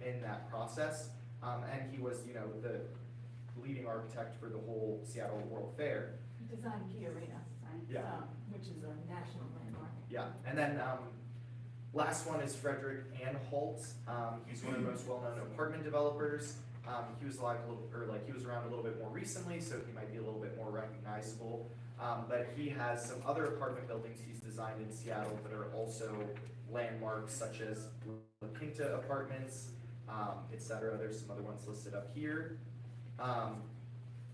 in that process. And he was, the leading architect for the whole Seattle World Fair. Design Key Arena, Yeah. which is a national landmark. Yeah, and then last one is Frederick Anhalt. He's one of the most well-known apartment developers. He was like he was around a little bit more recently, so he might be a little bit more recognizable. But he has some other apartment buildings he's designed in Seattle that are also landmarks, such as La Quinta Apartments, etc. There's some other ones listed up here.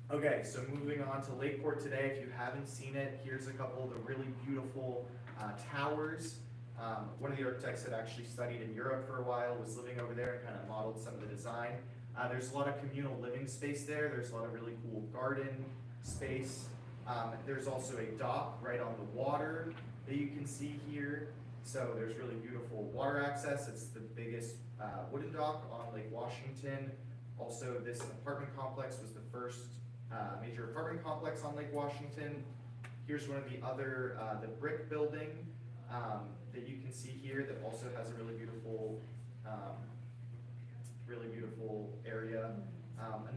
Okay, so moving on to Lakeport today. If you haven't seen it, here's a couple of the really beautiful towers. One of the architects had actually studied in Europe for a while, was living over there and kind of modeled some of the design. There's a lot of communal living space there. There's a lot of really cool garden space. There's also a dock right on the water that you can see here. So there's really beautiful water access. It's the biggest wooden dock on Lake Washington. Also, this apartment complex was the first major apartment complex on Lake Washington. Here's one of the other, the brick building that you can see here that also has a really beautiful area.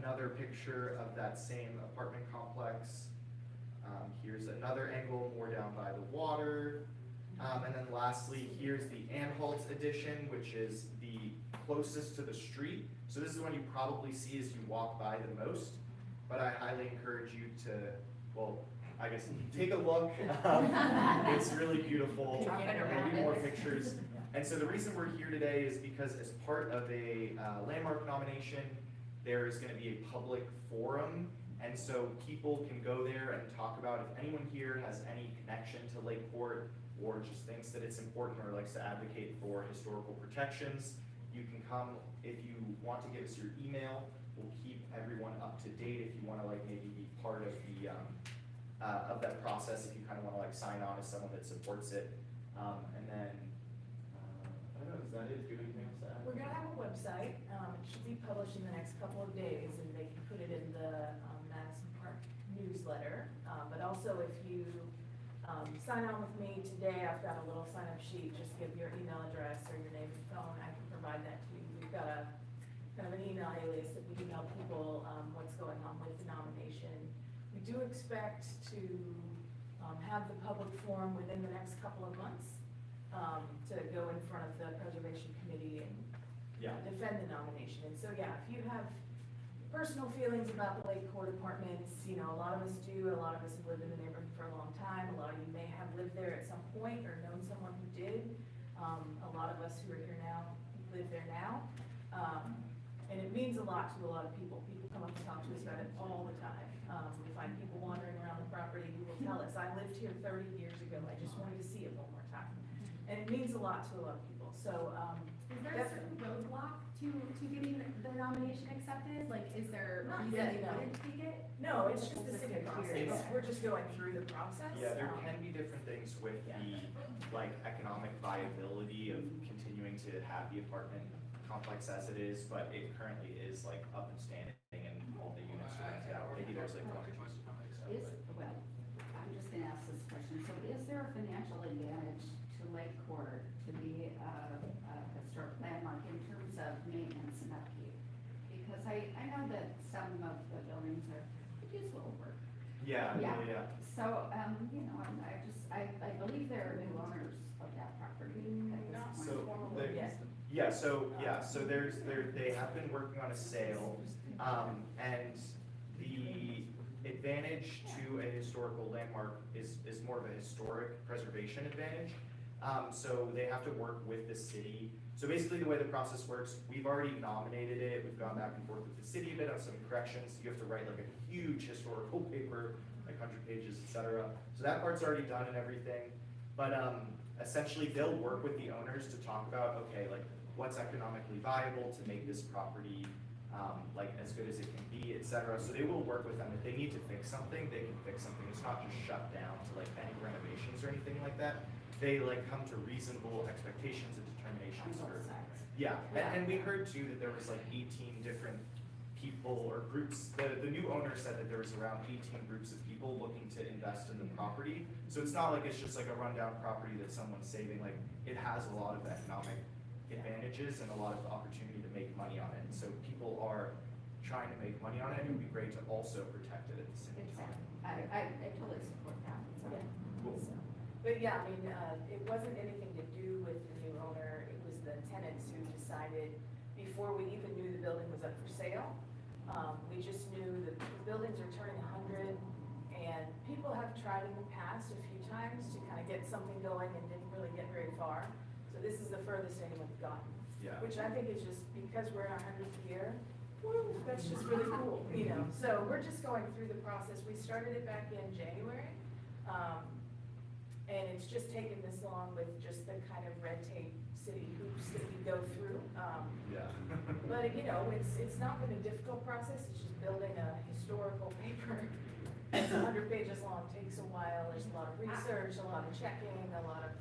Another picture of that same apartment complex. Here's another angle more down by the water. And then lastly, here's the Anhalt's edition, which is the closest to the street. So this is the one you probably see as you walk by the most. But I highly encourage you to, well, I guess take a look. It's really beautiful. There'll be more pictures. And so the reason we're here today is because as part of a landmark nomination, there is going to be a public forum. And so people can go there and talk about if anyone here has any connection to Lakeport or just thinks that it's important or likes to advocate for historical protections. You can come if you want to give us your email. We'll keep everyone up to date if you want to like maybe be part of the that process. If you kind of want to like sign on as someone that supports it, and then I don't know. Is that it? Do you have anything else to add? We're gonna have a website, it should be published in the next couple of days, and they can put it in the Madison Park newsletter. But also if you sign on with me today, I've got a little sign-up sheet, just give your email address or your name and phone, I can provide that to you. We've got a kind of an email alias that we email people what's going on with the nomination. We do expect to have the public forum within the next couple of months to go in front of the Preservation Committee and defend the nomination. And so, yeah, if you have personal feelings about the Lakeport Apartments, you know, a lot of us do, a lot of us have lived in the neighborhood for a long time, a lot of you may have lived there at some point or known someone who did. A lot of us who are here now live there now. And it means a lot to a lot of people. People come up and talk to us about it all the time. We find people wandering around the property who will tell us, I lived here 30 years ago, I just wanted to see it one more time. And it means a lot to a lot of people, so. Is there a certain roadblock to getting the nomination accepted? Like, is there a reason they wouldn't take it? No, it's just the same process. We're just going through the process. Yeah, there can be different things with the like economic viability of continuing to have the apartment complex as it is, but it currently is like up and standing and all the units are rented out. Maybe there's like one or two. Well, I'm just gonna ask this question. So is there a financial advantage to Lakeport to be a historic landmark in terms of maintenance and upkeep? Because I know that some of the buildings are useful work. Yeah. So, you know, I believe there are new owners of that property at this So point. so they have been working on a sale, and the advantage to a historical landmark is more of a historic preservation advantage. So they have to work with the city. So basically the way the process works, we've already nominated it, we've gone back and forth with the city a bit on some corrections. You have to write like a huge historical paper, like 100 pages, etc. So that part's already done and everything. But essentially they'll work with the owners to talk about, okay, like what's economically viable to make this property like as good as it can be, etc. So they will work with them. If they need to fix something, they can fix something. It's not just shut down to like any renovations or anything like that. They like come to reasonable expectations and determinations. And we heard too that there was like 18 different people or groups. The new owner said that there was around 18 groups of people looking to invest in the property. So it's not like it's just like a rundown property that someone's saving. Like it has a lot of economic advantages and a lot of opportunity to make money on it. And so people are trying to make money on it. It would be great to also protect it at the same time. I totally support that. So. Cool. But yeah, I mean, it wasn't anything to do with the new owner, it was the tenants who decided before before we even knew the building was up for sale. We just knew that the buildings are turning 100, and people have tried in the past a few times to kind of get something going and didn't really get very far. So this is the furthest anyone's gotten. Yeah. Which I think is just, because we're in our 100th year, woo, that's just really cool, you know? So we're just going through the process. We started it back in January, and it's just taken this long with just the kind of red tape city hoops that we go through. Yeah. But, you know, it's not been a difficult process. It's just building a historical paper. It's 100 pages long, takes a while. There's a lot of research, a lot of checking, a lot of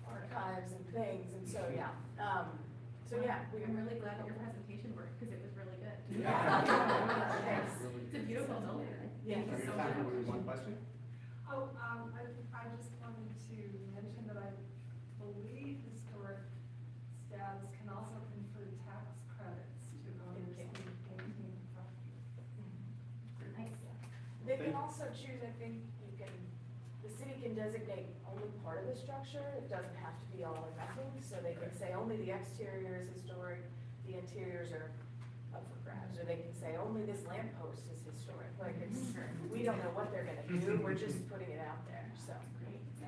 archives and things, and so, yeah. I'm really glad that your presentation worked, because it was really good. Thanks. It's a beautiful building. Yeah. Thank you so Time for much. one question? Oh, I just wanted to mention that I believe historic status can also confer tax credits to owners who maintain property. Nice. They can also choose, I think, the city can designate only part of the structure. It doesn't have to be all or nothing, so they can say only the exterior is historic, the interiors are up for grabs, or they can say only this lamppost is historic. Like, we don't know what they're gonna do, we're just putting it out there, so. Yeah.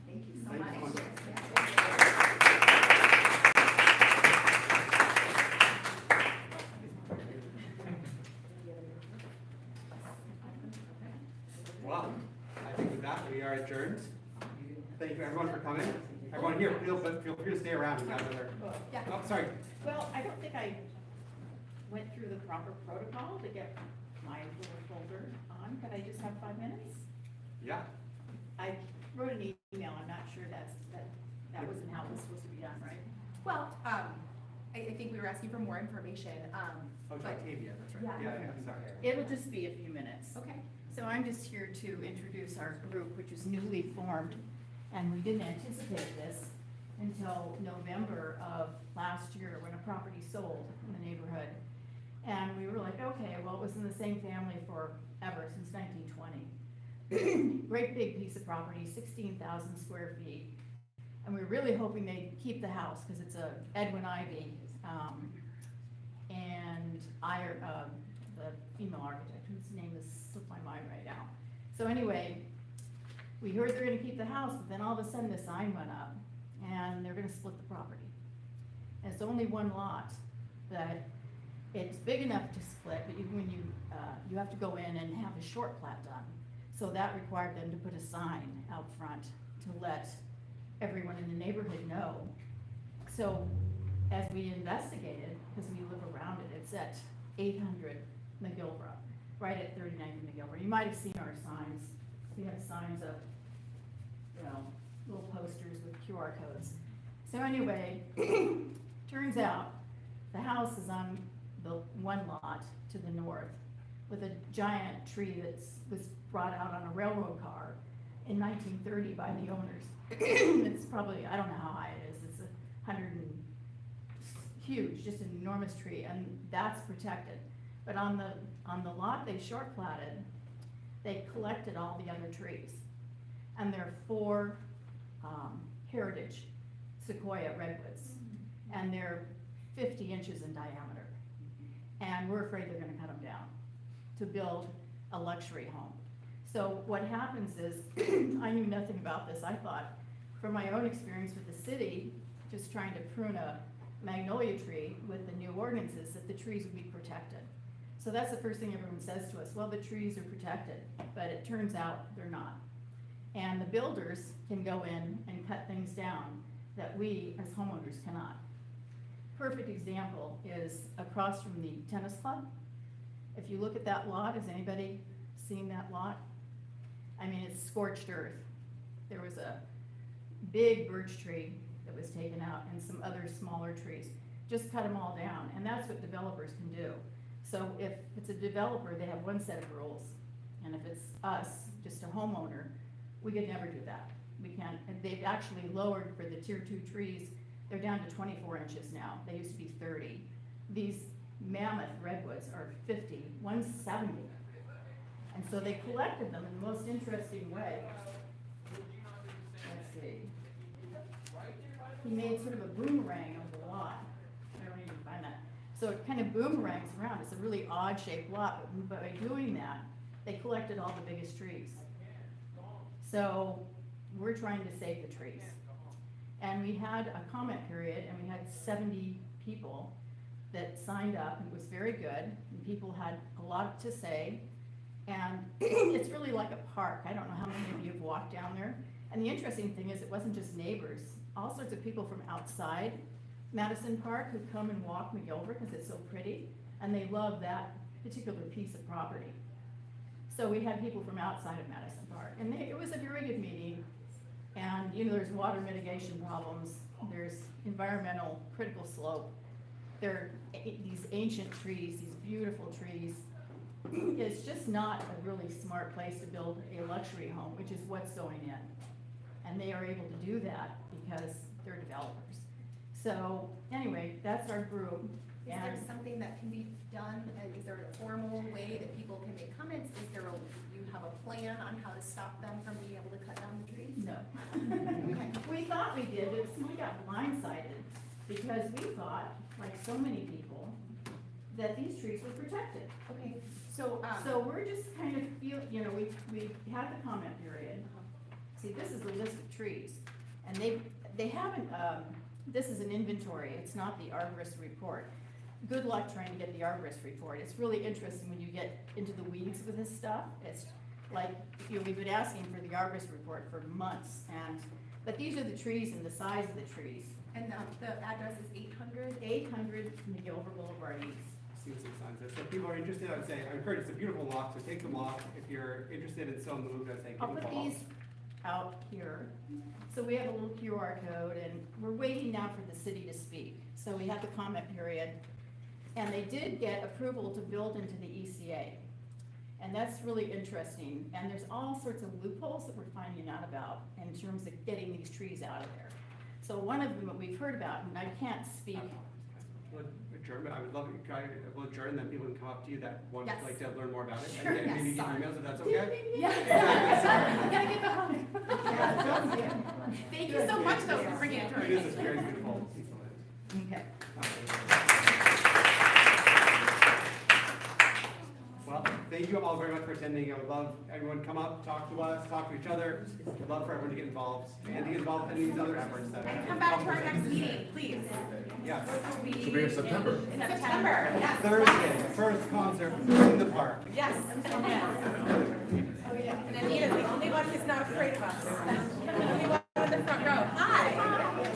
Thank you so Thank you much. so much. Well, I think with that, we are adjourned. Thank you everyone for coming. Everyone here, feel free to stay around. We've got another. Yeah. Oh, sorry. Well, I don't think I went through the proper protocol to get my little folder on. Could I just have 5 minutes? Yeah. I wrote an email, I'm not sure that wasn't how it was supposed to be done, right? Well, I think we were asking for more information, Oh, it's but, Octavia, that's right. Yeah, sorry. It'll just be a few minutes. okay. So I'm just here to introduce our group, which is newly formed, and we didn't anticipate this until November of last year when a property sold in the neighborhood. And we were like, okay, well, it was in the same family forever, since 1920. Great big piece of property, 16,000 square feet. And we were really hoping they'd keep the house, because it's a Edwin Ivy, and the female architect, whose name is slipped my mind right now. So anyway, we heard they're gonna keep the house, but then all of a sudden the sign went up, and they're gonna split the property. And it's only one lot, that it's big enough to split, but you have to go in and have a short plat done. So that required them to put a sign out front to let everyone in the neighborhood know. So as we investigated, because we live around it, it's at 800 McGilvra, right at 39th and McGilvra. You might have seen our signs. We have signs up, little posters with QR codes. So anyway, turns out the house is on the one lot to the north with a giant tree that was brought out on a railroad car in 1930 by the owners. It's probably, I don't know how high it is, it's 100 and huge, just an enormous tree, and that's protected. But on the lot they short platted, they collected all the other trees. And there are 4 heritage sequoia redwoods, and they're 50 inches in diameter. And we're afraid they're gonna cut them down to build a luxury home. So what happens is, I knew nothing about this. I thought, from my own experience with the city, just trying to prune a magnolia tree with the new ordinances, that the trees would be protected. So that's the first thing everyone says to us, well, the trees are protected, but it turns out they're not. And the builders can go in and cut things down that we, as homeowners, cannot. Perfect example is across from the tennis club. If you look at that lot, has anybody seen that lot? I mean, it's scorched earth. There was a big birch tree that was taken out and some other smaller trees. Just cut them all down, and that's what developers can do. So if it's a developer, they have one set of rules, and if it's us, just a homeowner, we could never do that. We can't, and they've actually lowered for the tier 2 trees, they're down to 24 inches now. They used to be 30. These mammoth redwoods are 50, one's 70. And so they collected them in the most interesting way. Let's see. He made sort of a boomerang of the lot. I don't So it kind of boomerangs around. It's a really odd shaped lot, but by doing that, they collected all the biggest trees. So we're trying to save the trees. And we had a comment period, and we had 70 people that signed up, and it was very good, and people had a lot to say. And it's really like a park. I don't know how many of you have walked down there. And the interesting thing is, it wasn't just neighbors. All sorts of people from outside Madison Park who come and walk me over because it's so pretty, and they love that particular piece of property. So we had people from outside of Madison Park, and it was a very good meeting. And, you know, there's water mitigation problems, there's environmental critical slope. There are these ancient trees, these beautiful trees. It's just not a really smart place to build a luxury home, which is what's going in. And they are able to do that because they're developers. So, anyway, that's our group. Is there something that can be done, is there a formal way that people can make comments? Is there you have a plan on how to stop them from being able to cut down the trees? No. We thought we did, but we got blindsided because we thought, like so many people, that these trees were protected. Okay, so, So we're just kind of you know, we had the comment period. See, this is the list of trees, and they haven't, this is an inventory, it's not the arborist report. Good luck trying to get the arborist report. It's really interesting when you get into the weeds with this stuff. It's like, you know, we've been asking for the arborist report for months, but these are the trees and the size of the trees. and the address is 800? 800 McGilver Boulevard East. See what some signs are. So if people are interested, I would say, I encourage, it's a beautiful walk, so take them walk. If you're interested and so moved, I'd say I'll give them put a call. these out here. So we have a little QR code, and we're waiting now for the city to speak. So we had the comment period, and they did get approval to build into the ECA. And that's really interesting, and there's all sorts of loopholes that we're finding out about in terms of getting these trees out of there. So one of them that we've heard about, and I can't speak, Well, adjournment, I would love to try, we'll adjourn, then people can come up to you that want, Yes. like to learn more about it. Sure, And maybe yes. give emails if that's okay? yes. I'm gonna get behind. Thank you so much though for bringing it to our It is a attention. very beautiful piece of land. Okay. Well, thank you all very much for attending. I would love everyone to come up, talk to us, talk to each other. I'd love for everyone to get involved and to get involved in these other efforts that. And come back to our next meeting, please. Yes. Should be in September. In September, yes. Thursday, first concert in the park. Yes. Oh, yeah. And Anita's the only one who's not afraid of us. The only one in the front row. Hi.